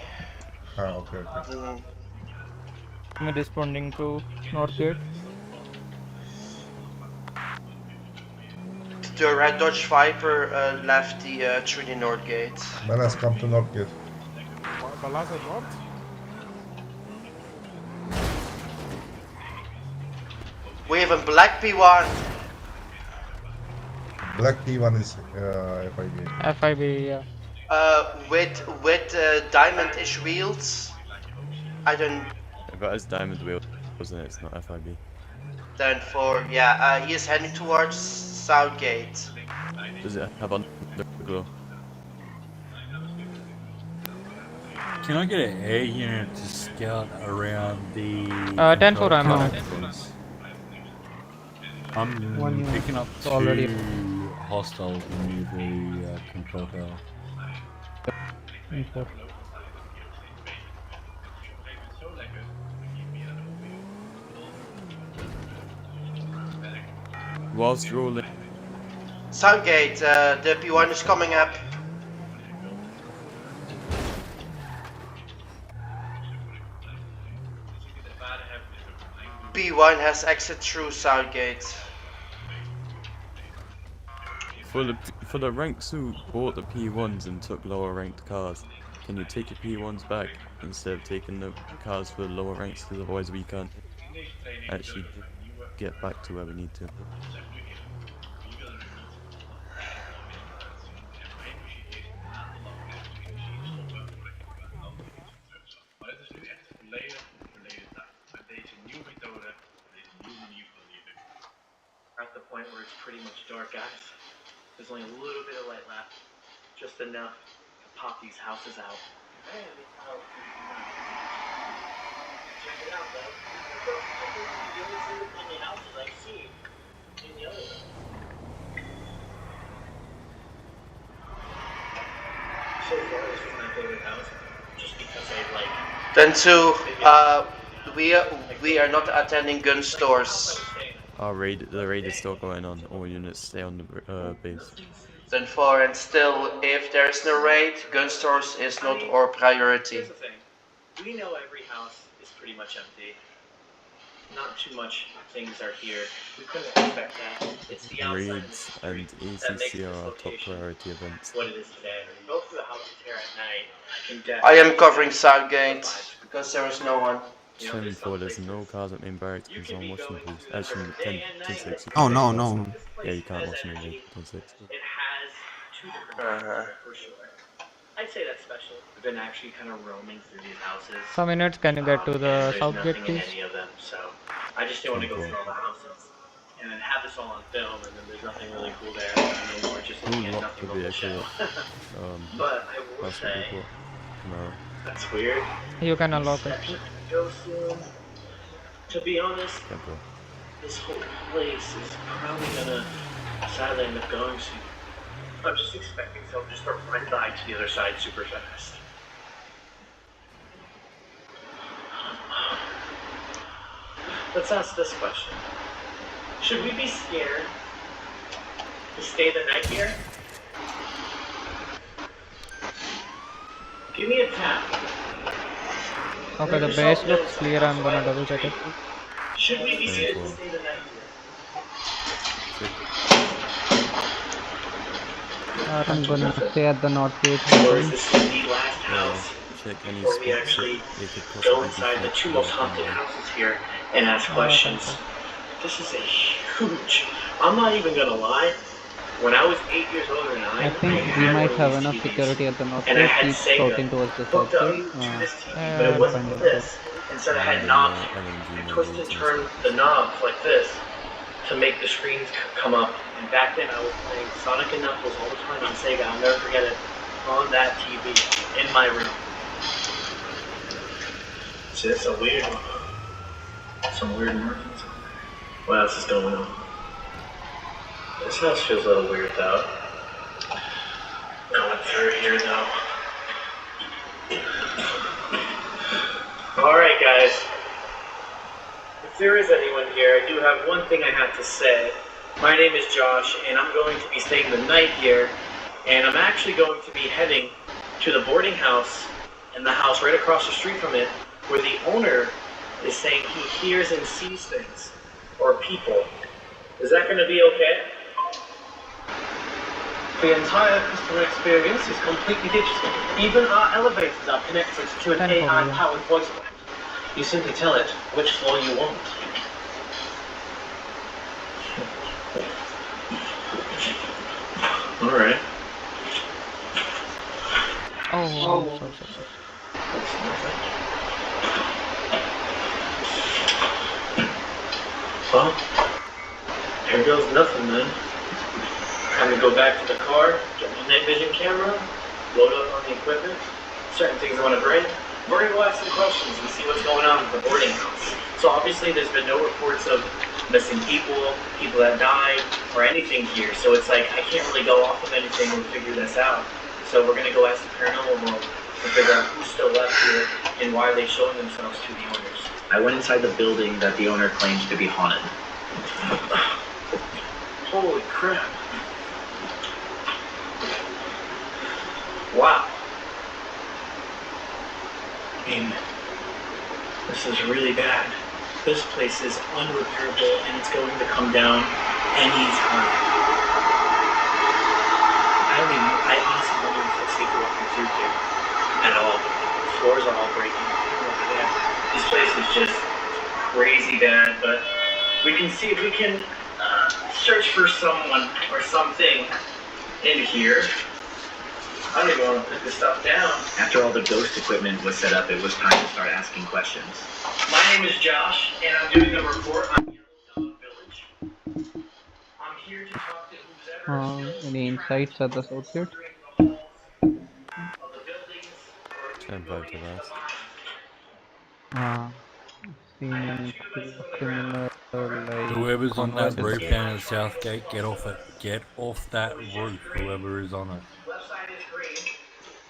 Okay. I'm responding to Northgate. The red Dodge Viper left through the north gate. Manas, come to Northgate. Balazar North? We have a black P1. Black P1 is FIB. FIB, yeah. With diamond-ish wheels. I don't. I've got his diamond wheels and it's not FIB. Then for, yeah, he is heading towards Southgate. Does it have underglow? Can I get an air unit to scout around the 10-4, control I'm on tower, it. please? One I'm unit picking up already. 2 hostiles near the control tower. Info. Whilst rolling. Southgate, the P1 is coming up. P1 has exit through Southgate. For the ranks who bought the P1s and took lower ranked cars, can you take your P1s back instead of taking the cars for the lower ranks? Because otherwise we can't actually get back to where we need to. Maar het is nu echt volledig verleden tijd. Met deze nieuwe methode, deze nieuwe manier van leven. We're at the point where it's pretty much dark, guys. There's only a little bit of light left. Just enough to pop these houses out. And it's out. Check it out, though. The only single family houses I've seen in the other one. So far, this is my favorite house. Just because I like. Then two, we are not attending gun stores. The raid is still going on. All units stay on the base. Then four, and still, if there is no raid, gun stores is not our priority. Here's the thing. We know every house is pretty much empty. Not too much things are here. We couldn't expect that. It's the outside of the Raids street and that makes ACC this are our top location priority events. what it is today. Go through the houses here at night. I am covering Southgate because there is no one. 10-4, there's no cars at main barracks. Can someone watch them, please? Actually, 10-6. Oh, no, no. Yeah, you can't watch them in 10-6. It has two different for sure. I'd say that's special. We've been actually kind of roaming through these houses. Some minutes, can you get to the There's Southgate, nothing in please? any of them, so I just didn't want to go through all the houses and then have this all on film, and then there's nothing really cool there. And then we're just looking at nothing but the show. But I will say, that's weird. You can unlock it. Go soon. To be honest, this whole place is probably gonna sadly end up going soon. I'm just expecting someone to start right by to the other side super fast. Let's ask this question. Should we be scared to stay the night here? Give me a tap. Okay, the base looks clear. I'm gonna double check it. Should we be scared to stay the night here? I'm gonna stay at the north gate. Or is this the last house? Check any Where we spots actually that they could go possibly inside the deflect two the most haunted houses here and ask questions. This is a huge. I'm not even gonna lie. When I was 8 years old or 9, I think we might have enough security at the north and I gate. had Keep Sega scouting towards the south hooked up gate. to this TV, but I'll it wasn't find out. this. Instead, I had knobs. You twist and turn the knobs like this to make the screens come up. And back then, I was playing Sonic and Knuckles all the time on Sega. I'll never forget it. On that TV in my room. See, it's a weird one. Some weird markings. What else is going on? This house feels a little weird though. Going through here though. Alright guys. If there is anyone here, I do have one thing I have to say. My name is Josh and I'm going to be staying the night here. And I'm actually going to be heading to the boarding house and the house right across the street from it, where the owner is saying he hears and sees things, or people. Is that going to be okay? The entire customer experience is completely digital. Even our elevators are connected to an AI-powered voice bot. You simply tell it which floor you want. All right. Oh, sorry. Well, here goes nothing then. Time to go back to the car, get my night vision camera, load up on the equipment, certain things I want to bring. We're going to go ask some questions and see what's going on with the boarding house. So obviously there's been no reports of missing people that died, or anything here. So it's like, I can't really go off of anything and figure this out. So we're going to go ask the paranormal world to figure out who's still left here and why are they showing themselves to the owners. I went inside the building that the owner claims to be haunted. Holy crap. Wow. I mean, this is really bad. This place is unrepairable and it's going to come down anytime. I honestly don't even feel safe walking through here at all. The floors are all breaking. This place is just crazy bad, but we can see if we can search for someone or something in here. I don't even want to put this stuff down. After all the ghost equipment was set up, it was time to start asking questions. My name is Josh, and I'm doing a report on Yellow Dog Village. I'm here to talk to whoever is Any insights at the south gate? 10-5 to last. Seen any criminal like Whoever's on that conversations? roof down at Southgate, get off it. Get off that roof. Whoever is on it. Left side is green,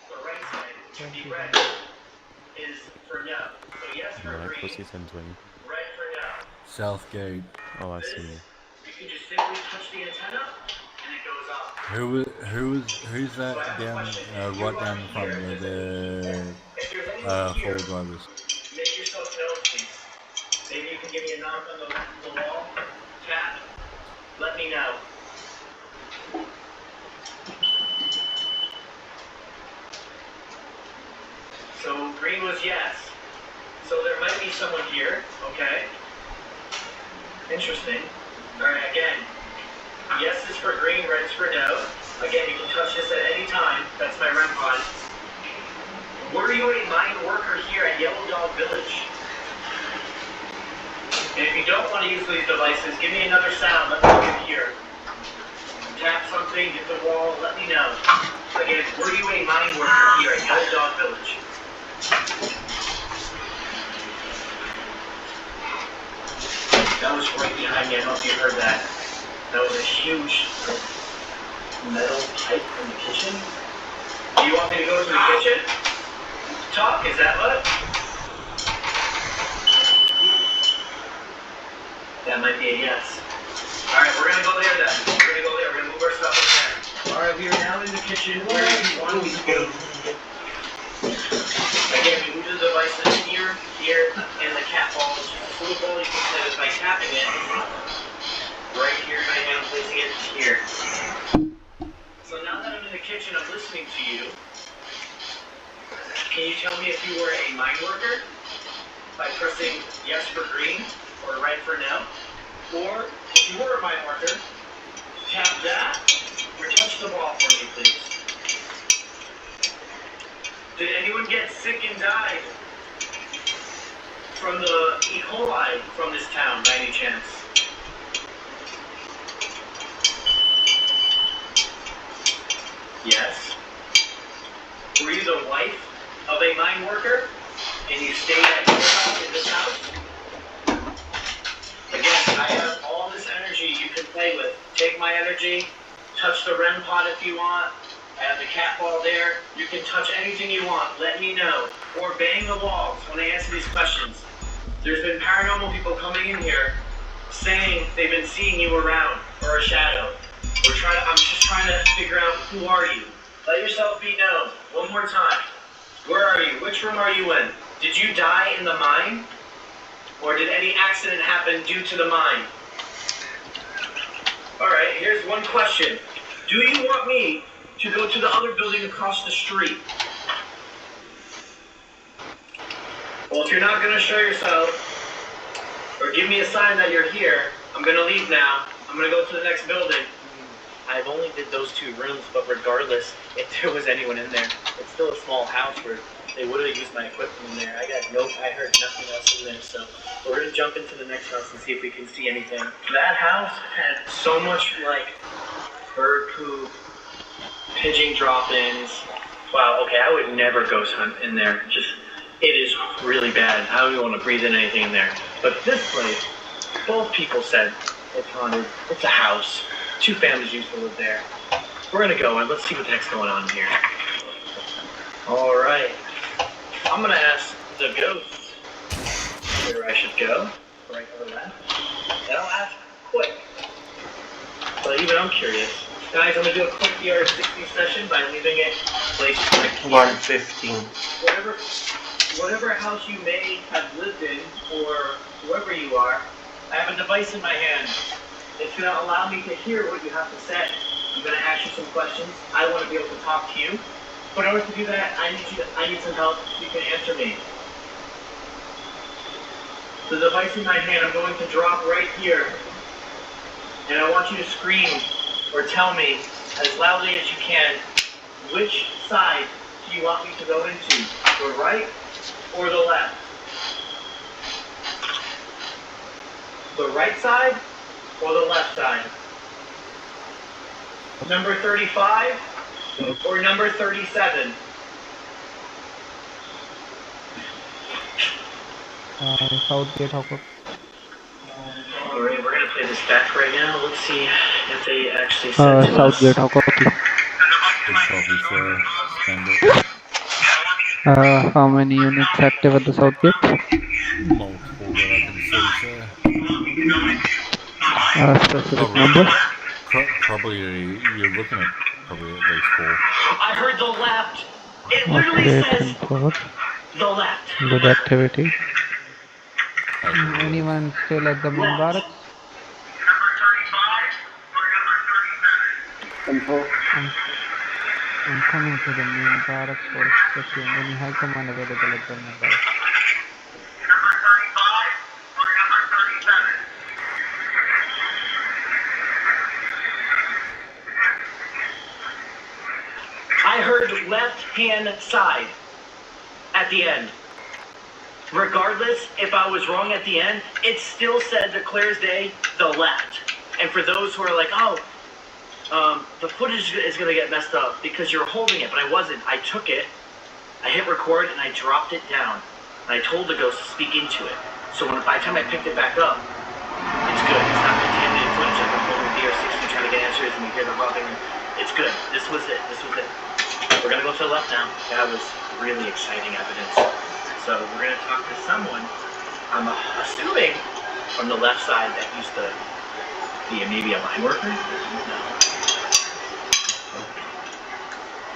the right side, the red is for no. So yes for Right, green, pussy 10-20. red for no. Southgate. Oh, I see. You can just simply touch the antenna, and it goes off. Who's that down right down the front where the four drivers? Make yourself known, please. Maybe you can give me a knock on the wall, tap, let me know. So green was yes. So there might be someone here, okay? Interesting. Alright, again, yes is for green, red is for no. Again, you can touch this at any time. That's my REM pod. Were you a mine worker here at Yellow Dog Village? And if you don't want to use these devices, give me another sound. Let me know if you hear. Tap something, hit the wall, let me know. Again, were you a mine worker here at Yellow Dog Village? That was right behind me. I don't know if you heard that. That was a huge metal pipe in the kitchen. Do you want me to go to the kitchen? Talk, is that what? That might be a yes. Alright, we're gonna go there then. We're gonna move our stuff in there. Alright, we are now in the kitchen where you want me to go. Again, we move the devices here, and the cat ball, which is a food ball you can play with by tapping it. Right here in my hand, placing it here. So now that I'm in the kitchen, I'm listening to you. Can you tell me if you were a mine worker? By pressing yes for green, or red for no? Or, if you were a mine worker, tap that, or touch the ball for me, please. Did anyone get sick and died from the E. coli from this town, by any chance? Yes. Were you the wife of a mine worker, and you stayed at your house in this house? Again, I have all this energy you can play with. Take my energy, touch the REM pod if you want. I have the cat ball there. You can touch anything you want. Let me know. Or bang the walls when I answer these questions. There's been paranormal people coming in here saying they've been seeing you around, or a shadow. I'm just trying to figure out who are you. Let yourself be known. One more time. Where are you? Which room are you in? Did you die in the mine? Or did any accident happen due to the mine? Alright, here's one question. Do you want me to go to the other building across the street? Well, if you're not going to show yourself, or give me a sign that you're here, I'm going to leave now. I'm going to go to the next building. I've only did those two rooms, but regardless, if there was anyone in there, it's still a small house where they would have used my equipment in there. I heard nothing else in there, so we're gonna jump into the next house and see if we can see anything. That house had so much like bird poop, pigeon drop-ins. Wow, okay, I would never ghost hunt in there. It is really bad. I don't even want to breathe in anything in there. But this place, both people said it's haunted. It's a house. 2 families used to live there. We're gonna go and let's see what the heck's going on here. All right. I'm gonna ask the ghosts where I should go, right or left, and I'll ask quick. But even I'm curious. Guys, I'm gonna do a quick ER60 session by leaving it placed right here. 115. Whatever house you may have lived in, or whoever you are, I have a device in my hand. It's gonna allow me to hear what you have to say. I'm gonna ask you some questions. I want to be able to talk to you. But in order to do that, I need some help so you can answer me. The device in my hand, I'm going to drop right here. And I want you to scream or tell me as loudly as you can, which side do you want me to go into? The right or the left? The right side or the left side? Number 35 or number 37? Southgate, how come? Alright, we're gonna play this back right now. Let's see if they actually said to Southgate, us. how copy? Good copy, sir. Stand up. How many units active at the Southgate? Multiple that I can see, sir. Specific number? Probably, you're looking at probably at least 4. I heard the left. It literally says the left. Good activity. Anyone still at the main barracks? I'm coming to the main barracks for checking. Any high command available at the main barracks? I heard left-hand side at the end. Regardless if I was wrong at the end, it still said the clear as day, the left. And for those who are like, the footage is going to get messed up because you're holding it, but I wasn't. I took it, I hit record, and I dropped it down. And I told the ghost to speak into it. So by the time I picked it back up, it's good. It's not contaminated footage like I'm holding the DR60 trying to get answers and you hear the rubbing. It's good. This was it. We're going to go to the left now. That was really exciting evidence. So we're going to talk to someone, I'm assuming, from the left side that used to be maybe a line worker? No.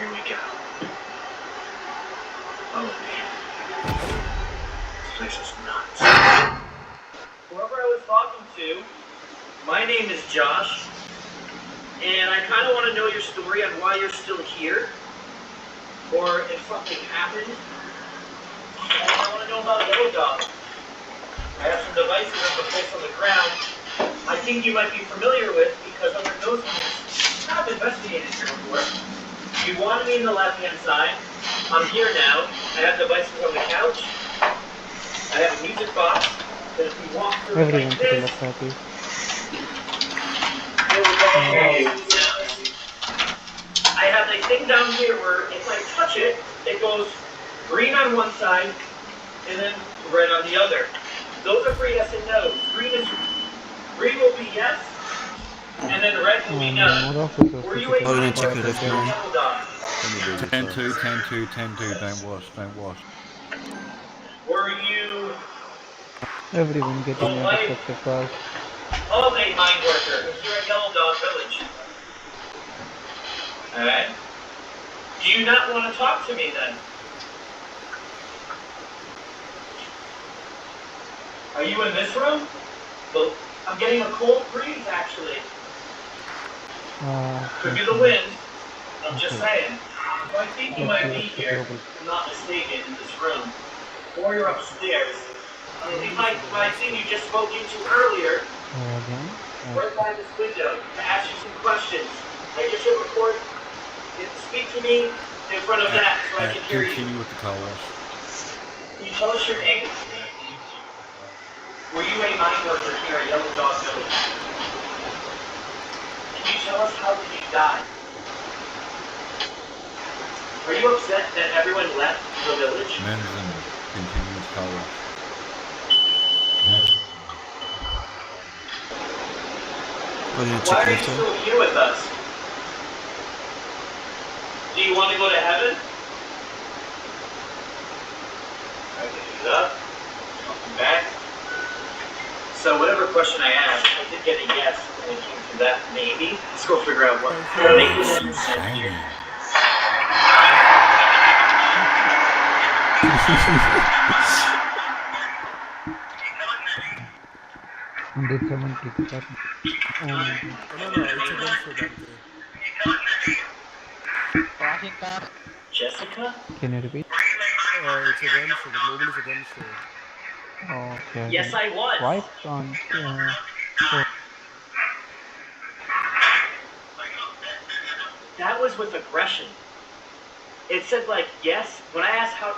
Here we go. Oh man. This place is nuts. Whoever I was talking to, my name is Josh, and I kind of want to know your story on why you're still here, or if something happened. And I want to know about Yellow Dog. I have some devices I'm going to place on the ground I think you might be familiar with because other ghost hunters have investigated here before. You wanted me in the left-hand side. I'm here now. I have devices on the couch. I have a music box that if you walk through it like this, I have a thing down here where if I touch it, it goes green on one side and then red on the other. Those are for yes and no. Green will be yes, and then red will be no. Were you able to check this Yellow Dog? 10-2, 10-2, 10-2, don't wash. Were you Everyone getting their respective cars. of a mine worker here at Yellow Dog Village? Alright. Do you not want to talk to me then? Are you in this room? Well, I'm getting a cold breeze actually. Could be the wind. I'm just saying. So I think you might be here, if I'm not mistaken, in this room. Or you're upstairs. I think my thing you just spoke into earlier, right by this window, to ask you some questions. I just hit record. You have to speak to me in front of that so I can hear you. Continue with the car wash. Can you tell us your name? Were you a mine worker here at Yellow Dog Village? Can you tell us how did you die? Are you upset that everyone left the village? Manson, continue with car wash. What do you Why check are you later? still here with us? Do you want to go to heaven? I can do that. Welcome back. So whatever question I asked, I did get a yes, and it came to that maybe. Let's go figure out what maybe said here. Did someone kick that? No, it's against you, Dante. Jessica? Can you repeat? It's against you. The global is against you. Okay. Yes, I was. Why can't? That was with aggression. It said like yes. When I asked how,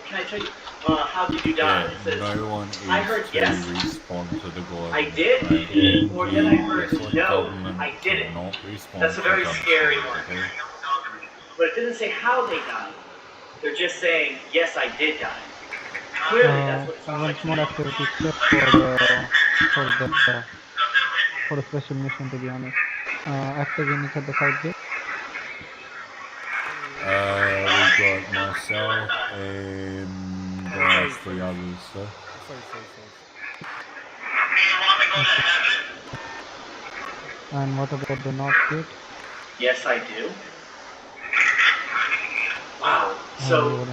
can I tell you how did you die? It says, no one I heard is yes. to respond to the government. I did, Right? or then I heard Catholic no. government I didn't. cannot respond That's a to very gun scary sales, one. okay? But it didn't say how they died. They're just saying yes, I did die. Clearly, that's what it sounds like. Once more activity step for the special mission. To be honest, active units at the south gate. We've got myself and 3 others, sir. Five. And what about the north gate? Yes, I do. Wow. So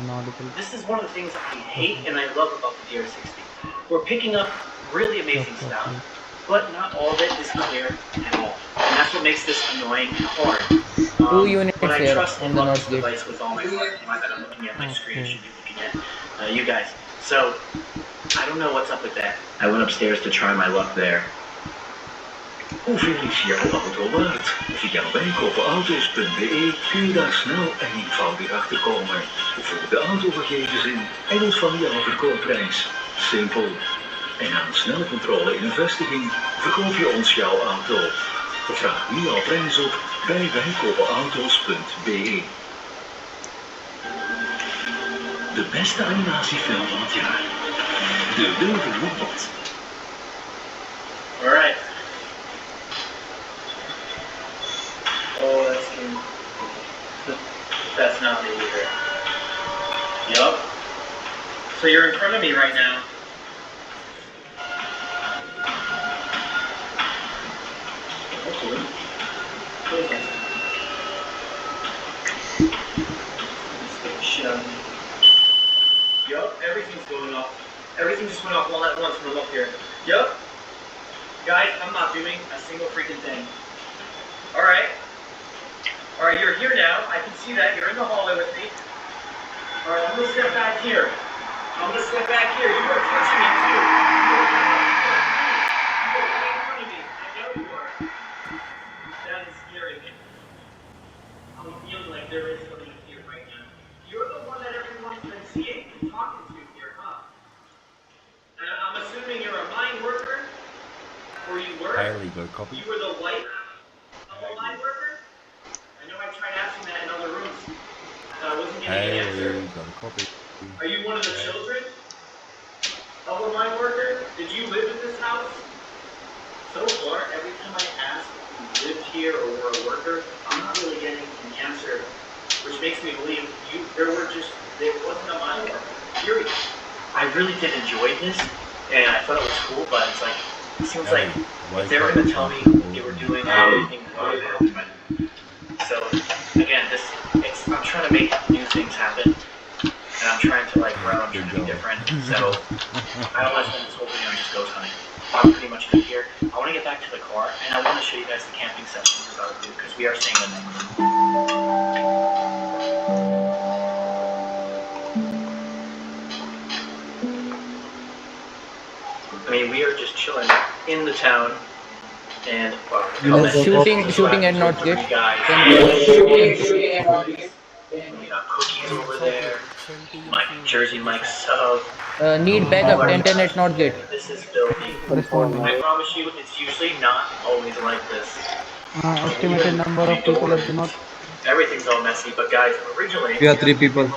this is one of the things I hate and I love about the DR60. We're picking up really amazing stuff, but not all of it is clear at all. And that's what makes this annoying and hard. 2 units But I here trust on and the love north this gate. device with all my heart. My bad, I'm looking at my screen. I should be looking at you guys. So I don't know what's up with that. I went upstairs to try my luck there. Hoeveel is jouw auto waard? Via wijnkopenauto's.be kun je daar snel en eenvoudig achter komen. Vul de autogegevens in en ontvang jouw verkoopprijs. Simpel. En na een snelle controle in een vestiging verkoop je ons jouw auto. Vraag nu jouw prijs op bij wijnkopenauto's.be. De beste animatiefilm van het jaar. De Wilde Robot. Alright. Oh, that's good. That's not me either. Yup. So you're in front of me right now. Hopefully. Shit out of me. Yup, everything's going off. Everything just went off all at once when I'm up here. Yup. Guys, I'm not doing a single freaking thing. Alright. Alright, you're here now. I can see that. You're in the hallway with me. Alright, I'm gonna step back here. You are touching me too. You are right in front of me. I know you are. That is scary me. I'm feeling like there is something here right now. You're the one that everyone's been seeing and talking to here, huh? And I'm assuming you're a mine worker? Or you were? Haley, go copy. You were the wife of a mine worker? I know I tried asking that in other rooms. I wasn't getting an answer. Haley, go copy. Are you one of the children of a mine worker? Did you live in this house? So far, every time I ask if you lived here or were a worker, I'm not really getting an answer, which makes me believe there wasn't a mine worker, period. I really did enjoy this, and I thought it was cool, but it's like, it seems like if they were going to tell me they were doing everything over. So, again, I'm trying to make new things happen. And I'm trying to I'm trying to be different. So I don't want to spend this whole video on just ghost hunting. I'm pretty much good here. I want to get back to the car, and I want to show you guys the camping section because we are staying the night. I mean, we are just chilling in the town, and Shooting at north gate. Cookies over there. Chanty Mike food Jersey also Mike this sub. Need backup 1010 at Northgate. This is filthy. Responding. I promise you, it's usually not always like this. Estimated number of people at the north. Everything's all messy, but guys, originally, We are 3 people.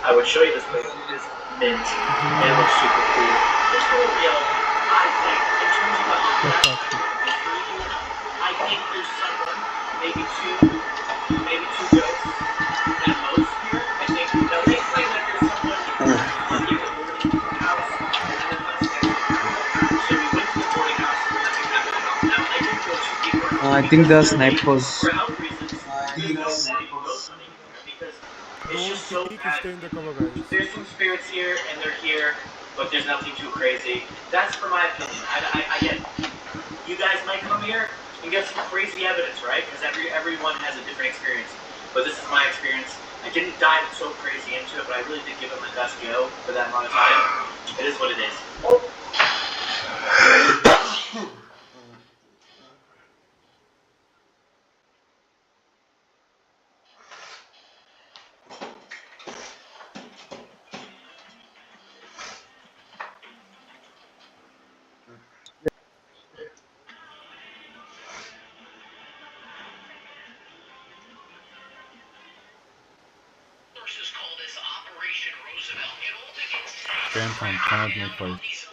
I would show you this place. It is mint. And it looks super cool. It's a little yellow. I think, in terms of the history here, I think there's someone, maybe two ghosts at most here. I think, now they claim that there's someone working at the boarding house, and then us next to them. So we went to the boarding house, and nothing happened at all. Now, I did go two deeper I think the snipers. for health reasons. There's no point in ghost hunting here because it's Don't just so peek, bad. stay in the cover, guys. There's some spirits here, and they're here, but there's nothing too crazy. That's for my opinion. I get it. You guys might come here and get some crazy evidence, right? Because everyone has a different experience. But this is my experience. I didn't dive so crazy into it, but I really did give it my best go for that amount of time. It is what it is. Phantom, come with me, please.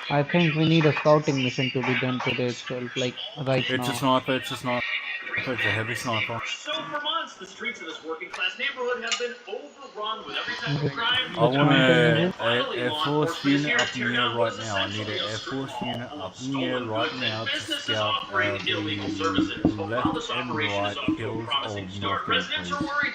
I think we need a scouting mission to be done today itself, like right It's a now. sniper, it's a sniper. It's a heavy sniper. So for months, the streets of this working class neighborhood have been overrun with every type of crime. I want Which a Air Force unit up in the air right now. I need an Air Force unit up in the air right now to scout the left and right hills of Northgate, please.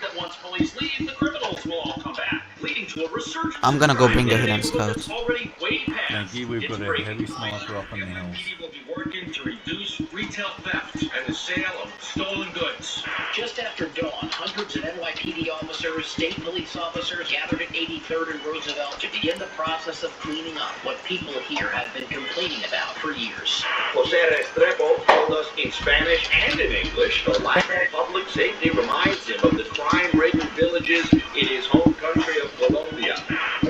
That once police leave, the criminals will all come back, leading to a resurgence. I'm gonna go bring the hidden scouts. Thank you, we've got a heavy sniper up in the hills. will be working to reduce retail theft and the sale of stolen goods. Just after dawn, hundreds of NYPD officers, state police officers gathered at 83rd and Roosevelt to begin the process of cleaning up what people here have been complaining about for years. Jose Restrepo told us in Spanish and in English the lack of public safety reminds him of the crime-ridden villages in his home country of Colombia.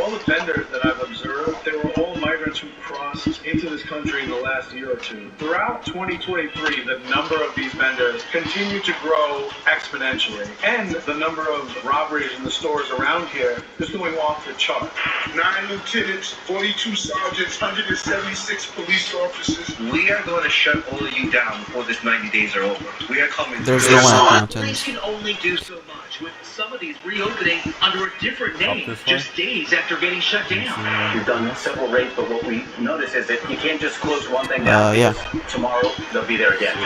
All the vendors that I've observed, they were all migrants who crossed into this country in the last year or two. Throughout 2023, the number of these vendors continued to grow exponentially, and the number of robberies in the stores around here is going off the chart. 9 lieutenants, 42 sergeants, 176 police officers. We are going to shut all of you down before this 90 days are over. We are coming. There's no one at Police mountains. can only do so much, with some of these reopening under a different name, this way? just days after getting shut down. We've done several raids, but what we notice is that you can't just close one thing down. Yeah. Tomorrow they'll be there again.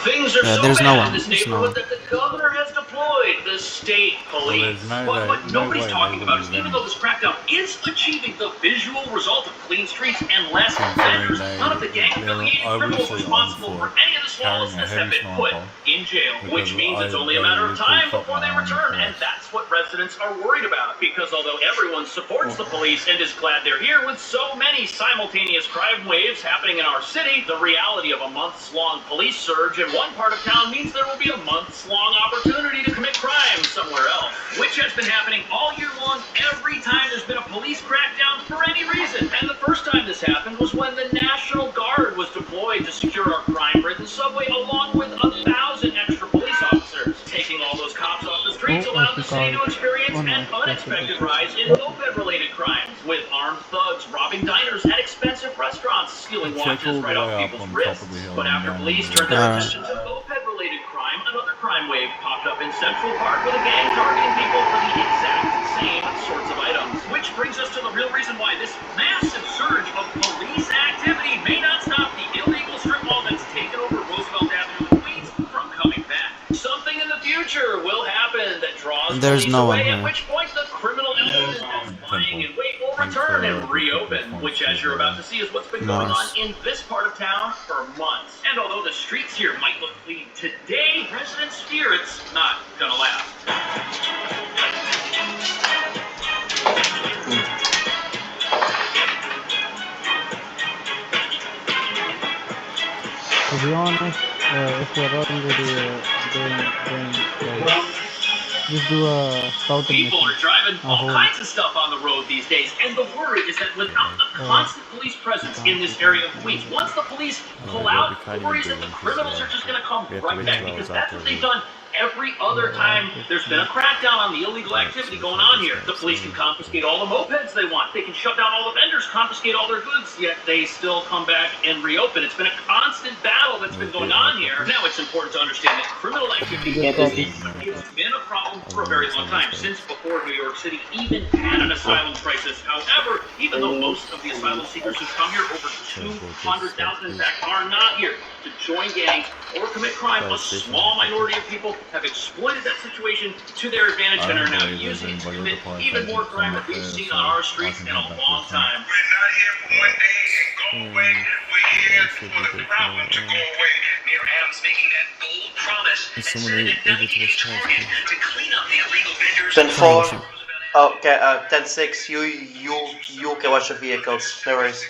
Things are so there's no bad one. in this There's no neighborhood one. that the governor has deployed the state police. there's no What way- no nobody's way talking they about would is do even that. though this crackdown is achieving the visual result of clean streets and less Considering offenders, none of the gang-affiliated they're criminals obviously responsible on for foot, any of this carrying a lawlessness have heavy been put sniper, in jail, which because means it's only a they matter of literally time fucked before they my arm return, and twice. that's what residents are worried about. Because although everyone supports the police and is glad they're here, with so many simultaneous crime waves happening in our city, the reality of a months-long police surge in one part of town means there will be a months-long opportunity to commit crime somewhere else, which has been happening all year long every time there's been a police crackdown for any reason. And the first time this happened was when the National Guard was deployed to secure our crime-ridden subway along with 1,000 extra police officers. Taking all those cops off the streets allowed the city to experience an unexpected rise in moped-related crimes, with armed thugs robbing diners at expensive restaurants, stealing Check all watches the right way off up people's on top wrists. of the hill But and after down police the turned their Alright. attention to moped-related crime, another crime wave popped up in Central Park with a gang targeting people for the exact same sorts of items. Which brings us to the real reason why this massive surge of police activity may not stop the illegal strip mall that's taken over Roosevelt Avenue in Queens from coming back. Something in the future will happen that draws There's police no one away, at here. which point the criminal element that's lying in wait will return and reopen, which, as you're about to see, is what's been going on Nice. in this part of town for months. And although the streets here might look clean today, residents fear it's not gonna last. honest, if you're already going like, just do a scouting People mission, are driving a all whole, kinds of stuff on the road these days, and the worry is that without a or constant police presence in you this area can't of do Queens, that. once the police pull Alright, well, we out, the can't even worry is do that the one because criminal search is going to come we have to right wait back 2 because hours that's after what we they've done every other time there's been a crackdown on the illegal activity we going can't on just here. start The police can saying. confiscate all the mopeds they want. They can shut down all the vendors, confiscate all their goods, yet they still come back and reopen. It's been a constant battle that's been going Northgate, hard on here. copy. Now it's important to understand that criminal activity in this city has been a problem for a very long time, since before New York City even had an asylum crisis. However, even though most of the asylum seekers who come here, over 200,000 in fact, are not here to join gangs or commit crime, a Firestation small copy. minority of people have exploited that situation to their advantage I and are don't now believe there's using it to anybody at commit the even more PlayStation crime from than up we've there, seen so on our I streets can in head a back long this way. time. That should be good for now. Is someone able to wash cars, please? 10-4. Shoot. Okay, 10-6. You can watch the vehicles. No worries.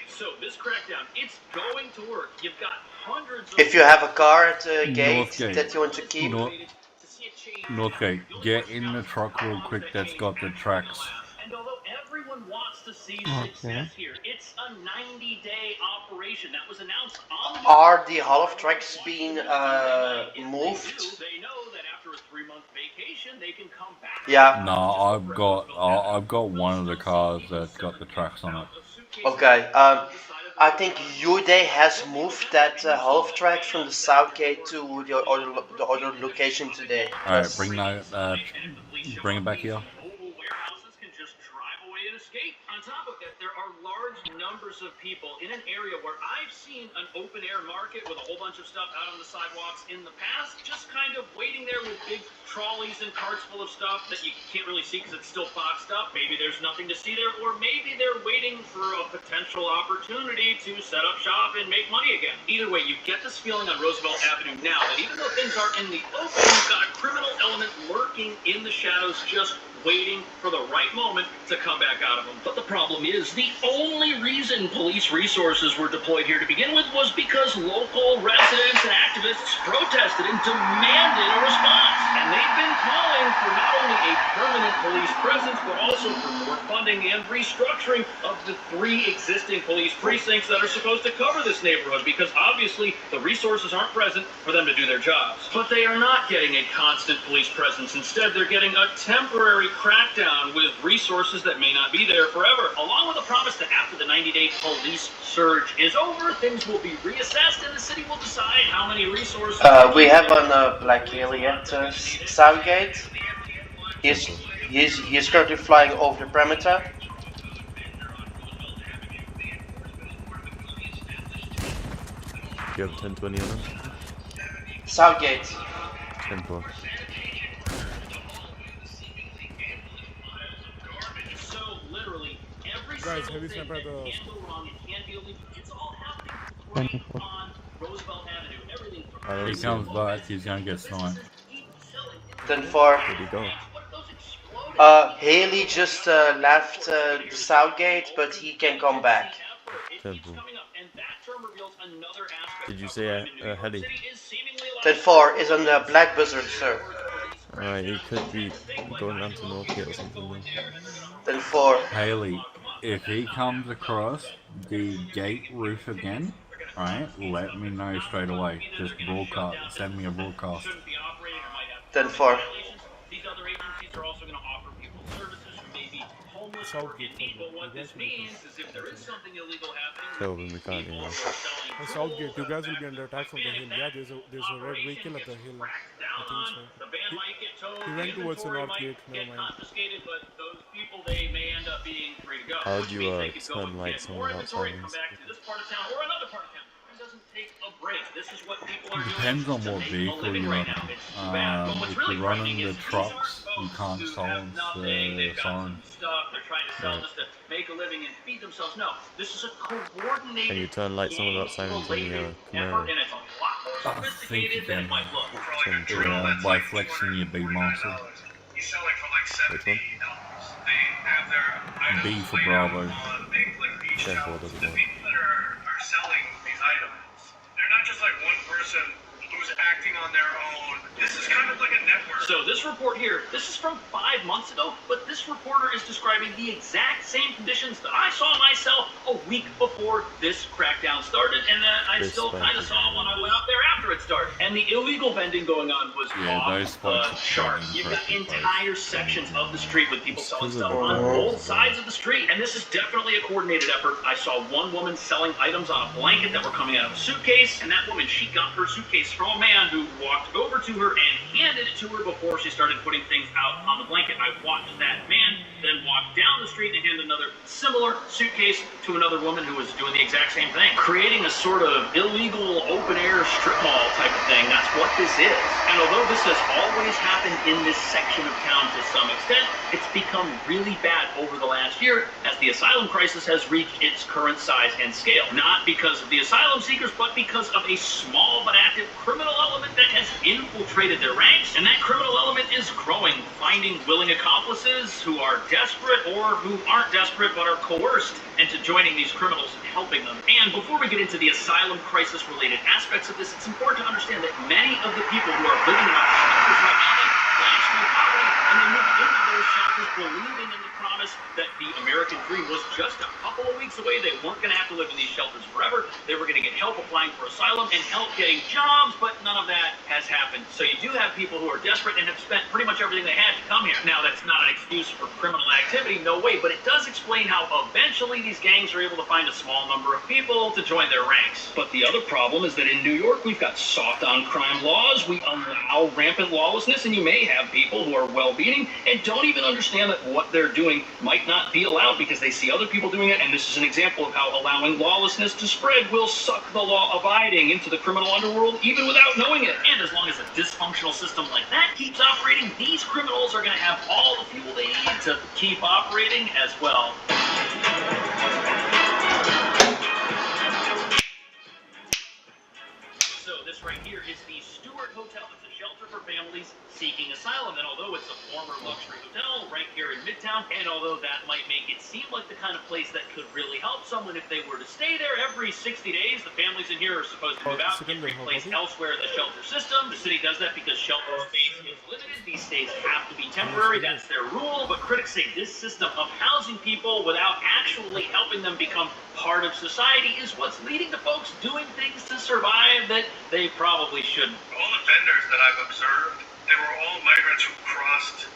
So this crackdown, it's going to work. You've got hundreds of If you have a car at the gate Northgate. that you want to keep, Northgate, get in the truck real quick that's got the tracks. And although everyone wants to see Okay. success here, it's a 90-day operation that was announced on the are the half tracks being moved? They know that after a 3-month vacation, they can come back. Yeah. No, I've got one of the cars that's got the tracks on it. Okay. I think Uday has moved that half track from the south gate to the other location today. Alright, bring that, bring it back here. Warehouses can just drive away and escape. On top of that, there are large numbers of people in an area where I've seen an open air market with a whole bunch of stuff out on the sidewalks in the past, just kind of waiting there with big trolleys and carts full of stuff that you can't really see because it's still boxed up. Maybe there's nothing to see there, or maybe they're waiting for a potential opportunity to set up shop and make money again. Either way, you get this feeling on Roosevelt Avenue now that even though things are in the open, you've got a criminal element lurking in the shadows, just waiting for the right moment to come back out of them. But the problem is, the only reason police resources were deployed here to begin with was because local residents and activists protested and demanded a response. And they've been calling for not only a permanent police presence, but also for more funding and restructuring of the 3 existing police precincts that are supposed to cover this neighborhood, because obviously the resources aren't present for them to do their jobs. But they are not getting a constant police presence. Instead, they're getting a temporary crackdown with resources that may not be there forever, along with a promise that after the 90-day police surge is over, things will be reassessed and the city will decide how many resources... We have on Black Haley at Southgate. He's currently flying over the perimeter. Do you have 1020 on him? Southgate. 10-4. So literally every Guys, single heavy thing sniper at that the... can go wrong, it can be illegal. It's all happening right on Roosevelt Avenue. Everything from I don't He see comes him. back, he's gonna get sniped. 10-4. Where'd he go? Haley just left the Southgate, but he can come back. 10-4. Did you say a heli? 10-4 is on the Black Buzzard, sir. Alright, he could be going on to Northgate or something then. 10-4. Haley, if he comes across the gate roof again, right, let me know straight away. Just broadcast, send me a broadcast. 10-4. These other agencies are also going to offer people services who may be homeless or in need. But what this means is if there is something illegal happening, Tell him we can't hear him. On Southgate, you guys will be under attack from the hill. Yeah, there's a red vehicle at the hill. I think so. He went towards the north gate. Never mind. How'd you turn lights on without sirens? Depends on what vehicle you're running. If you're running the trucks, you can't silence the siren. Make a living and feed themselves. No, this is a coordinated. Can you turn lights on without sirens on the Camaro? And it's a lot more I think you sophisticated than can. it might look. Yeah, by flexing your B muscle. Which one? B for Bravo. 10-4 doesn't work. items. They're not just like one person who's acting on their own. This is kind of like a network. So this report here, this is from 5 months ago, but this reporter is describing the exact same conditions that I saw myself a week before this crackdown started, and that I still kind of saw when I went up there after it started. And the illegal vending going on was off the charts. You've got entire sections of the street with people selling stuff on both sides of the street, and this is definitely a coordinated effort. I saw one woman selling items on a blanket that were coming out of a suitcase, and that woman, she got her suitcase from a man who walked over to her and handed it to her before she started putting things out on the blanket. I watched that man then walk down the street and hand another similar suitcase to another woman who was doing the exact same thing, creating a sort of illegal open-air strip mall type of thing. That's what this is. And although this has always happened in this section of town to some extent, it's become really bad over the last year as the asylum crisis has reached its current size and scale. Not because of the asylum seekers, but because of a small but active criminal element that has infiltrated their ranks, and that criminal element is growing, finding willing accomplices who are desperate or who aren't desperate but are coerced into joining these criminals and helping them. And before we get into the asylum crisis related aspects of this, it's important to understand that many of the people who are living in our shelters right now, they actually poverty, and they moved into those shelters believing in the promise that the American dream was just a couple of weeks away. They weren't going to have to live in these shelters forever. They were going to get help applying for asylum and help getting jobs, but none of that has happened. So you do have people who are desperate and have spent pretty much everything they had to come here. Now, that's not an excuse for criminal activity, no way, but it does explain how eventually these gangs are able to find a small number of people to join their ranks. But the other problem is that in New York, we've got soft on crime laws. We allow rampant lawlessness, and you may have people who are well-meaning and don't even understand that what they're doing might not be allowed because they see other people doing it, and this is an example of how allowing lawlessness to spread will suck the law-abiding into the criminal underworld even without knowing it. And as long as a dysfunctional system like that keeps operating, these criminals are going to have all the fuel they need to keep operating as well. So this right here is the Stewart Hotel. It's a shelter for families seeking asylum, and although it's a former luxury hotel right here in Midtown, and although that might make it seem like the kind of place that could really help someone if they were to stay there every 60 days, the families in here are supposed to move out and get replaced elsewhere in the shelter system. The city does that because shelter space is limited. These stays have to be temporary. That's their rule, but critics say this system of housing people without actually helping them become part of society is what's leading to folks doing things to survive that they probably shouldn't. All the vendors that I've observed, they were all migrants who crossed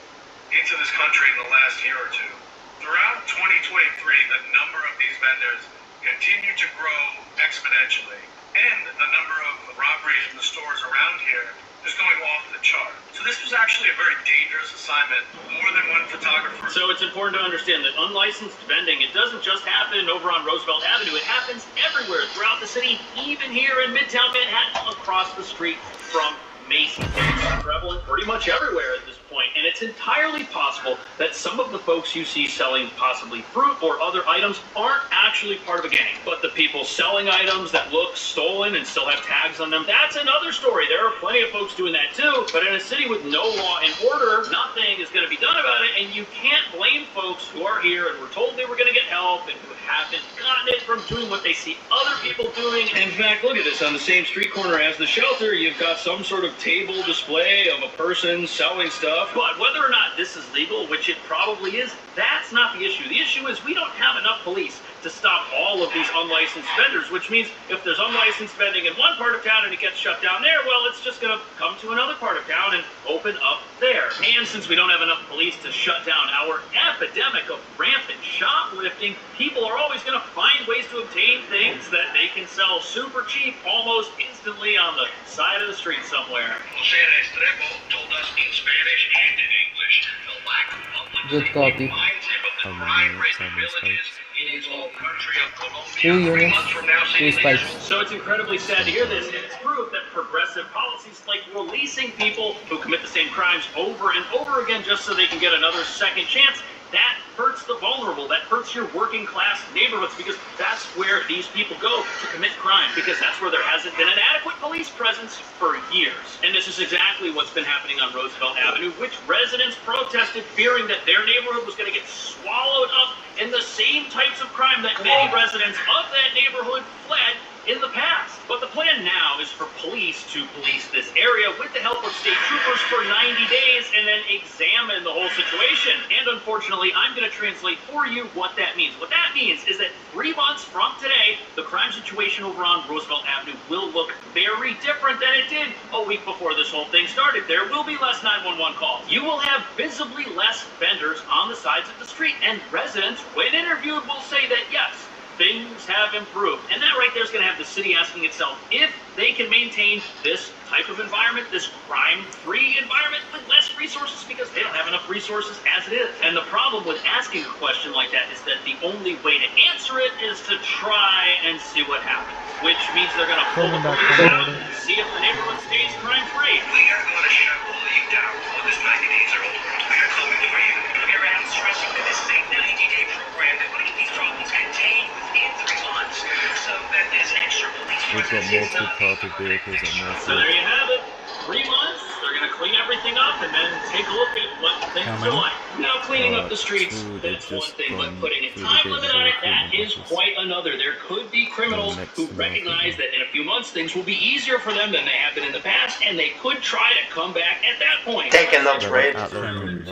into this country in the last year or two. Throughout 2023, the number of these vendors continued to grow exponentially, and the number of robberies in the stores around here is going off the chart. So this was actually a very dangerous assignment, more than one photographer. So it's important to understand that unlicensed vending, it doesn't just happen over on Roosevelt Avenue, it happens everywhere throughout the city, even here in Midtown Manhattan, across the street from Macy's. It's prevalent pretty much everywhere at this point, and it's entirely possible that some of the folks you see selling possibly fruit or other items aren't actually part of a gang. But the people selling items that look stolen and still have tags on them, that's another story. There are plenty of folks doing that too, but in a city with no law and order, nothing is going to be done about it, and you can't blame folks who are here and were told they were going to get help and who haven't gotten it from doing what they see other people doing. In fact, look at this. On the same street corner as the shelter, you've got some sort of table display of a person selling stuff. But whether or not this is legal, which it probably is, that's not the issue. The issue is we don't have enough police to stop all of these unlicensed vendors, which means if there's unlicensed vending in one part of town and it gets shut down there, well, it's just going to come to another part of town and open up there. And since we don't have enough police to shut down our epidemic of rampant shoplifting, people are always going to find ways to obtain things that they can sell super cheap almost instantly on the side of the street somewhere. Jose Restrepo told us in Spanish and in English the lack of public Good copy. reminds him of the crime-ridden villages in his home country of Colombia. 2 units, months from now, 2 spikes. So it's incredibly sad to hear this, and it's proof that progressive policies like releasing people who commit the same crimes over and over again just so they can get another second chance, that hurts the vulnerable, that hurts your working class neighborhoods, because that's where these people go to commit crime, because that's where there hasn't been an adequate police presence for years. And this is exactly what's been happening on Roosevelt Avenue, which residents protested, fearing that their neighborhood was going to get swallowed up in the same types of crime that many residents of that neighborhood fled in the past. But the plan now is for police to police this area with the help of state troopers for 90 days and then examine the whole situation. And unfortunately, I'm going to translate for you what that means. What that means is that 3 months from today, the crime situation over on Roosevelt Avenue will look very different than it did a week before this whole thing started. There will be less 911 calls. You will have visibly less vendors on the sides of the street, and residents, when interviewed, will say that yes, things have improved. And that right there is going to have the city asking itself if they can maintain this type of environment, this crime-free environment with less resources, because they don't have enough resources as it is. And the problem with asking a question like that is that the only way to answer it is to try and see what happens, which means they're going to pull the police out and see if the neighborhood stays crime-free. We are going to shut all of you down before this 90 days are over. We are coming for you. Look around stressing that this is a 90-day program that will get these problems contained within 3 months, so that this extra police We've got presence is multiple not... parked vehicles at North So there you have it. 3 months, they're going to clean everything up and then take a look at what things are like. Now, cleaning up the streets, that's one thing, but putting a time limit on it, that is quite another. There could be criminals who recognize that in a few months things will be easier for them than they have been in the past, and they could try to come back at that point. They cannot raid. I think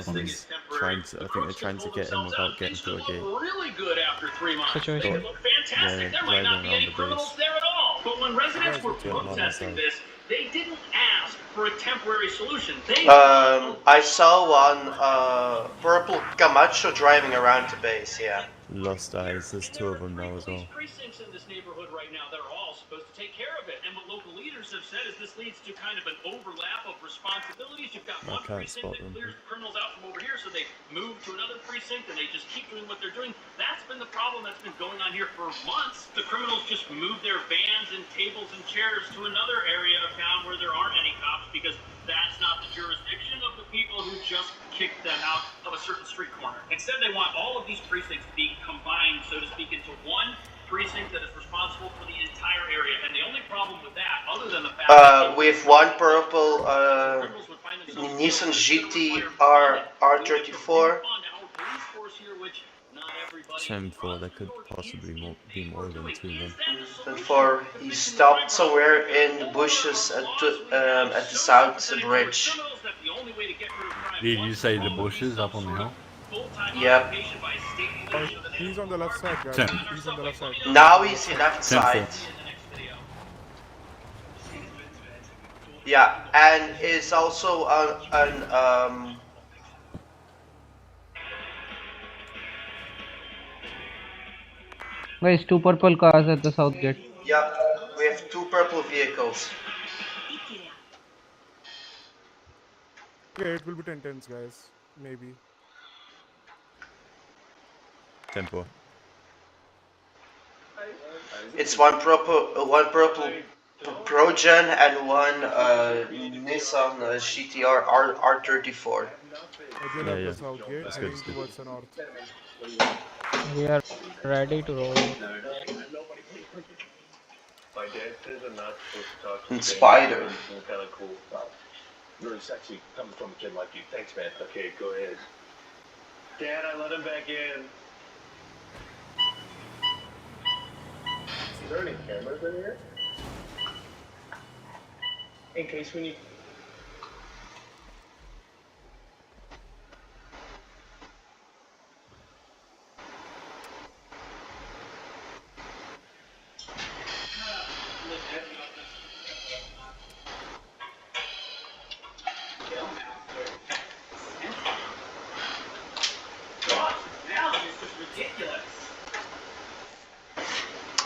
they're trying to get in without getting through a gate. Really good after 3 months. Situation. They look fantastic. There might not be any criminals there at all. But when residents were protesting this, they didn't ask for a temporary solution. I saw one purple Camacho driving around the base, yeah. Lost Eyes, there's 2 of them now as well. Precincts in this neighborhood right now that are all supposed to take care of it. And what local leaders have said is this leads to kind of an overlap of responsibilities. You've got one precinct that clears the criminals out from over here, so they move to another precinct and they just keep doing what they're doing. That's been the problem that's been going on here for months. The criminals just move their vans and tables and chairs to another area of town where there aren't any cops, because that's not the jurisdiction of the people who just kicked them out of a certain street corner. Instead, they want all of these precincts to be combined, so to speak, into one precinct that is responsible for the entire area. And the only problem with that, other than the fact with one purple Nissan GT R34. 10-4, there could possibly be more than 2 then. And 4, he stopped somewhere in the bushes at the south bridge. Did you say the bushes up on the hill? Yep. He's on the left side, guys. 10. He's on the left side. Now he's left side. Yeah, and is also on Guys, 2 purple cars at the south gate. yeah, we have 2 purple vehicles. Yeah, it will be 10-10s, guys. Maybe. 10-4. It's one purple Progen and one Nissan GTR R34. Again, the south gate, heading towards the north. We are ready to roll. My dad says I'm not supposed to talk to And Spider. Kind of cool. Really sexy coming from a kid like you. Thanks, man. Okay, go ahead. Dad, I let him back in. Is there any cameras in here? In case we need...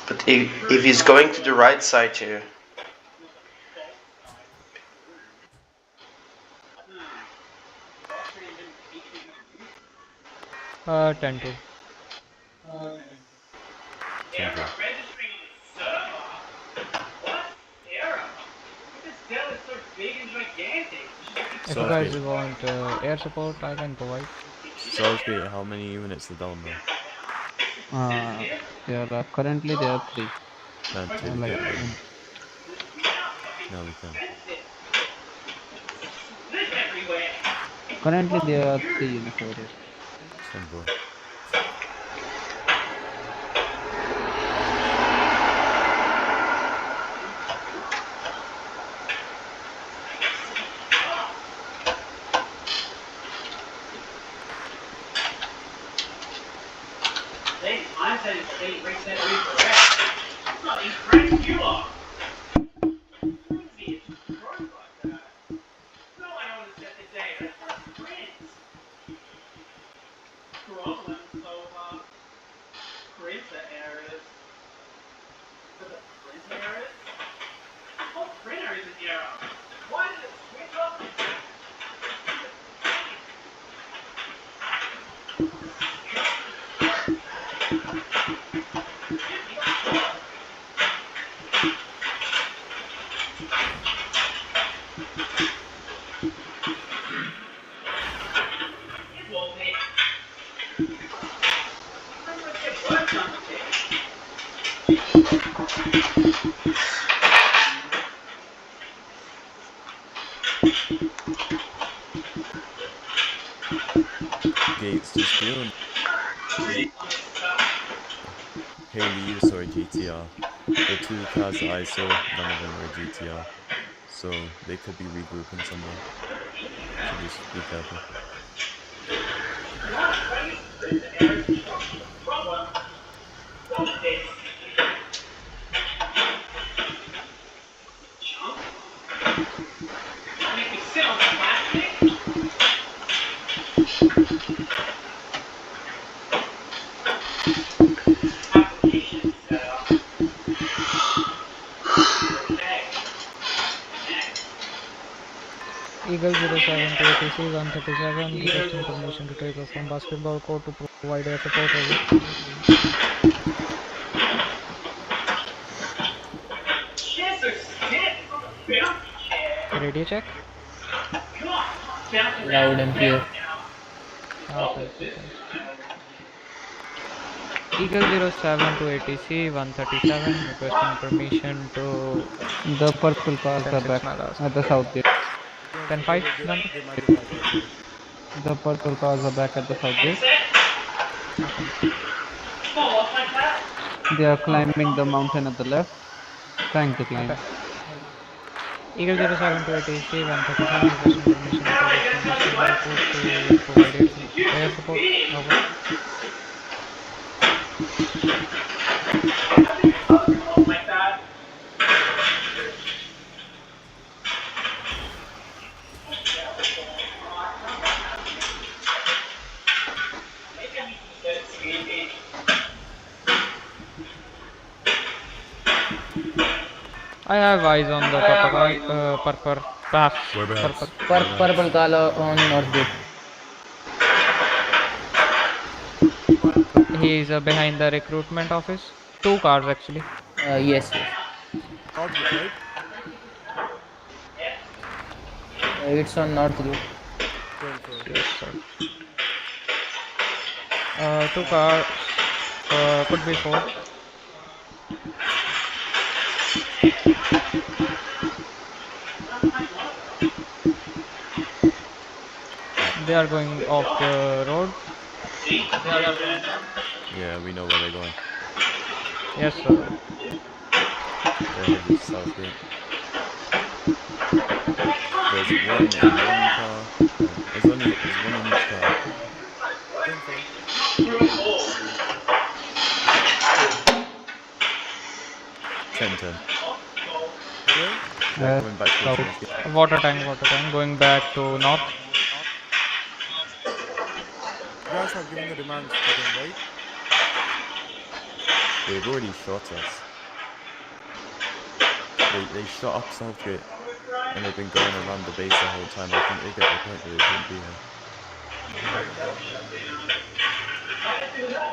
But if he's going to the right side here. Uh, 10-2. 10-4. If you guys want air support, I can provide. Salisbury, how many units are down there? Currently there are 3. No, 2. Like, No, we can. currently there are 3 units over there. 10-4. Gates to Spoon. Haley, you saw a GTR. The two cars that I saw, none of them were a GTR. So they could be regrouping somewhere. So just be careful. Eagle 07 to ATC 137 requesting permission to take off from basketball court to provide air support. Over. Radio check. Loud and clear. Okay, thanks. Eagle 07 to ATC 137 requesting permission to The purple cars are back at the south gate. 10-5. They might be back outside. The purple cars are back at the south gate. They are climbing the mountain at the left, trying to climb. Okay. Eagle 07 to ATC 137 requesting permission to take off from basketball court to provide air support. Over. I have eyes on the purple pass. Purple color on north gate. He is behind the recruitment office. 2 cars actually. Yes. North gate, right? It's on north gate. 10-4. Yes, sir. 2 cars. Could be 4. They are going off the road. Yeah, we know where they're going. Yes, sir. They're headed to Southgate. There's one in one car. There's one in each car. 10-4. 10-10. Where? They're coming back towards Northgate. Water tank, going back to north. You guys have given the demands to them, right? They've already shot us. They shot up Southgate, and they've been going around the base the whole time. I think they get the point that they shouldn't be here.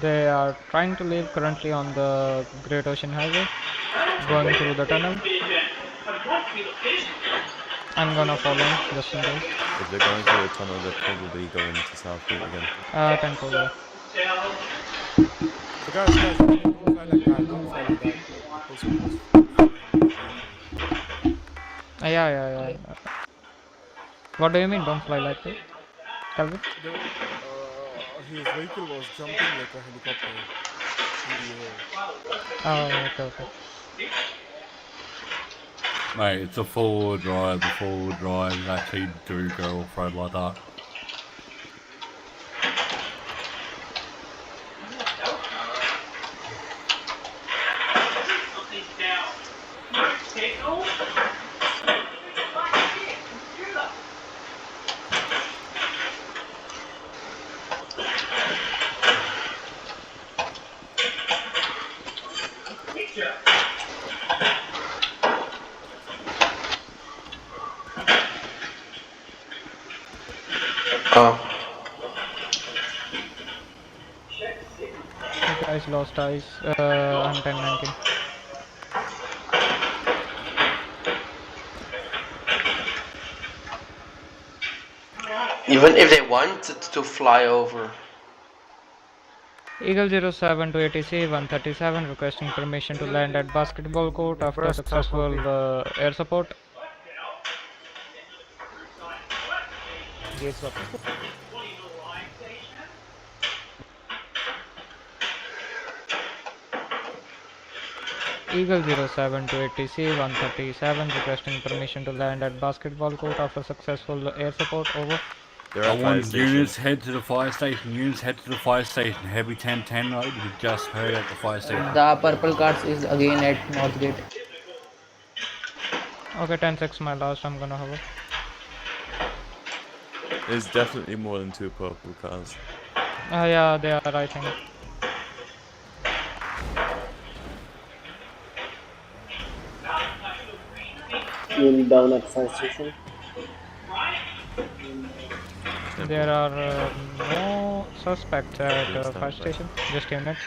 They are trying to leave currently on the Great Ocean Highway, going through the tunnel. I'm gonna follow just in case. If they're going through the tunnel, they're probably going to Southgate again. 10-4. So guys, don't fly like that. Don't fly like that. The person was Yeah. What do you mean? Don't fly like that, Calvin? His vehicle was jumping like a helicopter in the air. Oh, okay. Mate, it's a four-wheel drive. The four-wheel drive actually do go off-road like that. You guys lost eyes on 10-19. Even if they wanted to fly over. Eagle 07 to ATC 137 requesting permission to land at basketball court after successful air support. Gates वापस Eagle 07 to ATC 137 requesting permission to land at basketball court after successful air support. Over. They're I at fire want station. units head to the fire station. Units head to the fire station. Heavy 1010 right. We just heard at the fire station. The purple cards is again at North Gate. Okay, 10-6 my last. I'm gonna hover. There's definitely more than 2 purple cars. Yeah, they are, I think. You'll down at fire station. There are no suspects at fire station. Just units.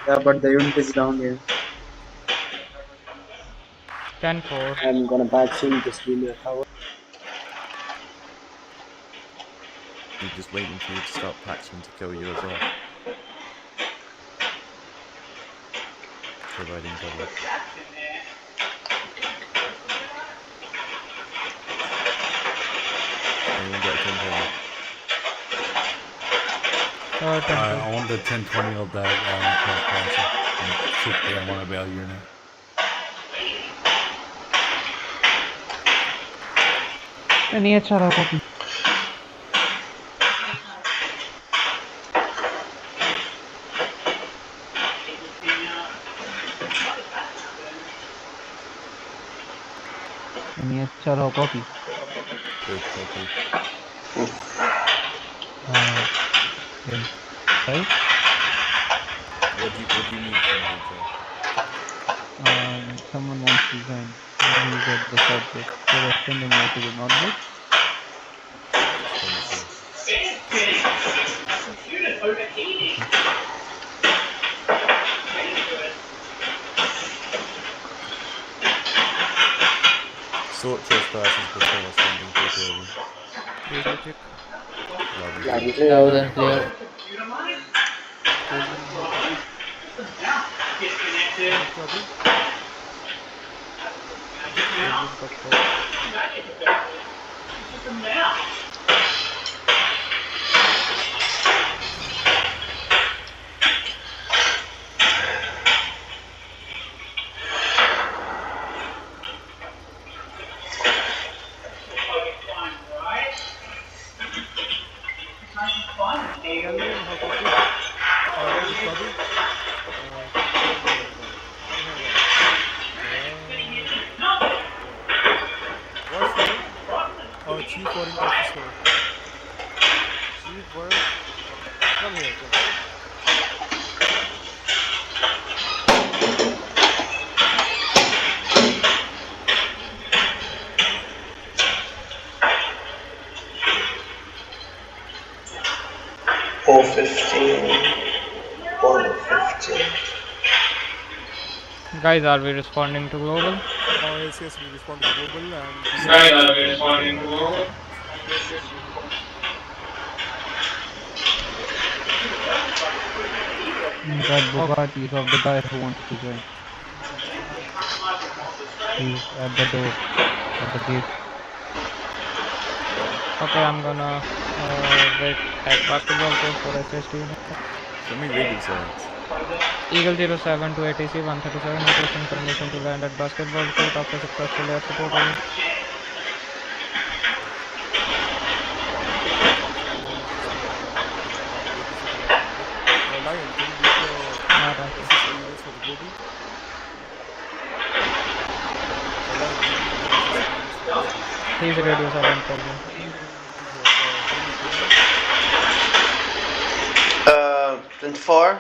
Yeah, but the unit is down here. 10-4. I'm gonna patch in, just give me a cover. We're just waiting for you to start patching to kill you as well. Providing cover. Anyone got a 10-20? I want the 1020 of that cross and shoot down one of our unit. नहीं अच्छा रहा copy नहीं अच्छा रहा copy Good copy. Then, sorry? What do you need from me, Joe? Someone wants to join. He's at the south gate. So let's send him over to the north gate. Unit overheating. Sort trespassers before standing for building. Radio check. Loud and clear. Kelvin, how copy? Disconnected. What copy? Kelvin, cut call. Kelvin, how copy? This copy? What's the name? Oh, Chief Warrant Officer. Chief Warrant. Come here, come. 415. Guys, are we responding to global? Yes, we respond to global and... Guys, are we responding to global? That Bugatti is of the guy who wants to join. He's at the door, at the gate. Okay, I'm gonna wait at basketball court for SST unit. Show me radio silence. Eagle 07 to ATC 137 requesting permission to land at basketball court after successful air support. Over. Lion, can you get the SSC units for the global? Lion, can you get the SSC units for the global? Please radio silent problem. Then 4.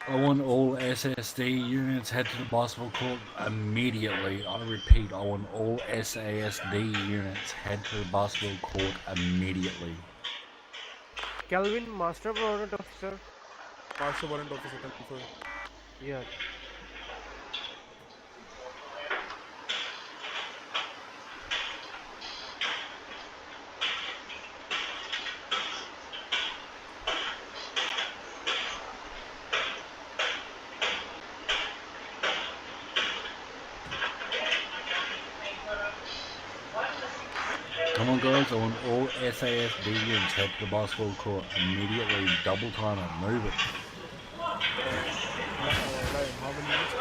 I want all SSD units head to the basketball court immediately. I repeat, I want all SASD units head to the basketball court immediately. Kelvin, Master Warrant Officer. Master Warrant Officer, confirm. Yeah. Come on, guys. I want all SASD units head to the basketball court immediately. Double time it. Move it. Lion, how many units?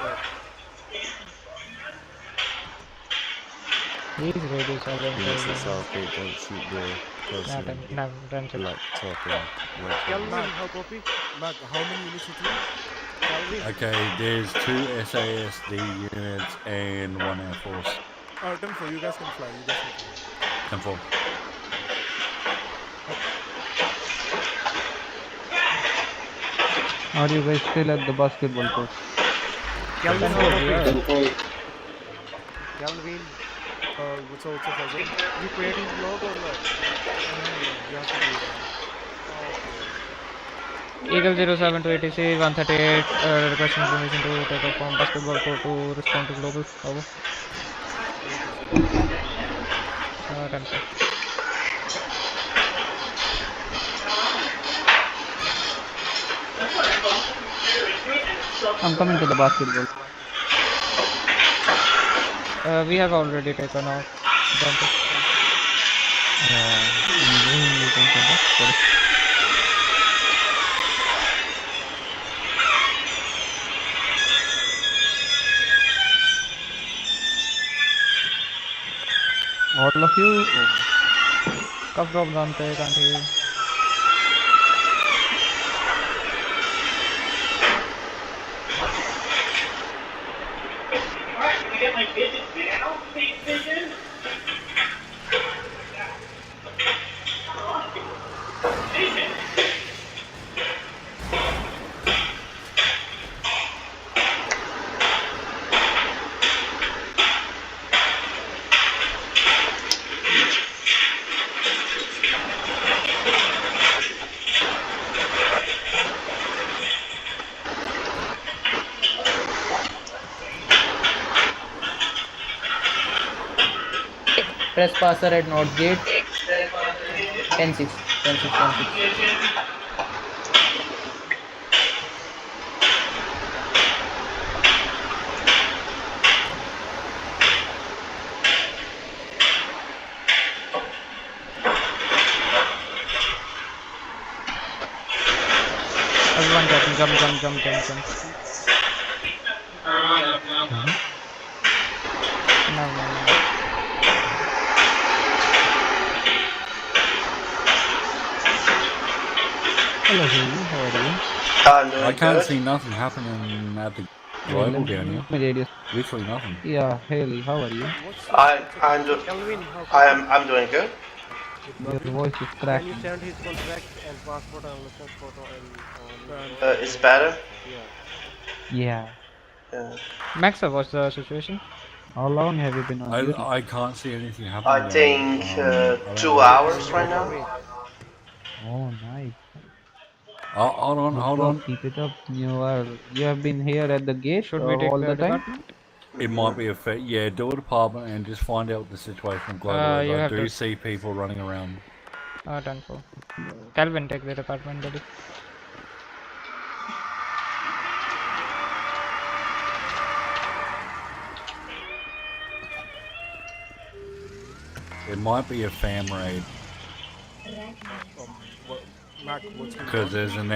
These radios are going Units crazy. at Southgate, don't shoot the person Yeah, in no, don't shoot. black top and red Calvin, pants. how copy? Mac, how many units with you? Calvin? Okay, there's 2 SASD units and 1 Air Force. 10-4, you guys can fly. 10-4. Are you guys still at the basketball court? Calvin, how 10-4, copy? yeah. Calvin, what's up, Fazal? You creating vlog or not? No, you have to do it. Eagle 07 to ATC 138, requesting permission to take off from basketball court to respond to global. Over. 10-4. I'm coming to the basketball. We have already taken off. Anyway, you can come back. Sorry. All of you? Cuff drop Dante, can't hear you. Alright, can I get my visit now, big vision? Vision? Trespasser at North Gate. 10-6. 10-6. 10-6. Everyone jump. No. Hello, Haley. How are you? I'm doing I can't good. see nothing happening at the global down here. Literally nothing. Yeah, Haley, how are you? I'm doing good. Your voice is Can you cracking. send his contract and passport and license photo and It's better. Yeah. Maxa, what's the situation? How long have you been on duty? I can't see anything happening. I think 2 hours right now. Oh, nice. Hold on. Keep it up. You have been here at the gate Should we take all the the time? department? It might be a fit. Yeah, do a department and just find out what the situation of global is. You I have do to see people running around. 10-4. Calvin, take the department, buddy. It might be a fam raid. Mac, what's Because there's an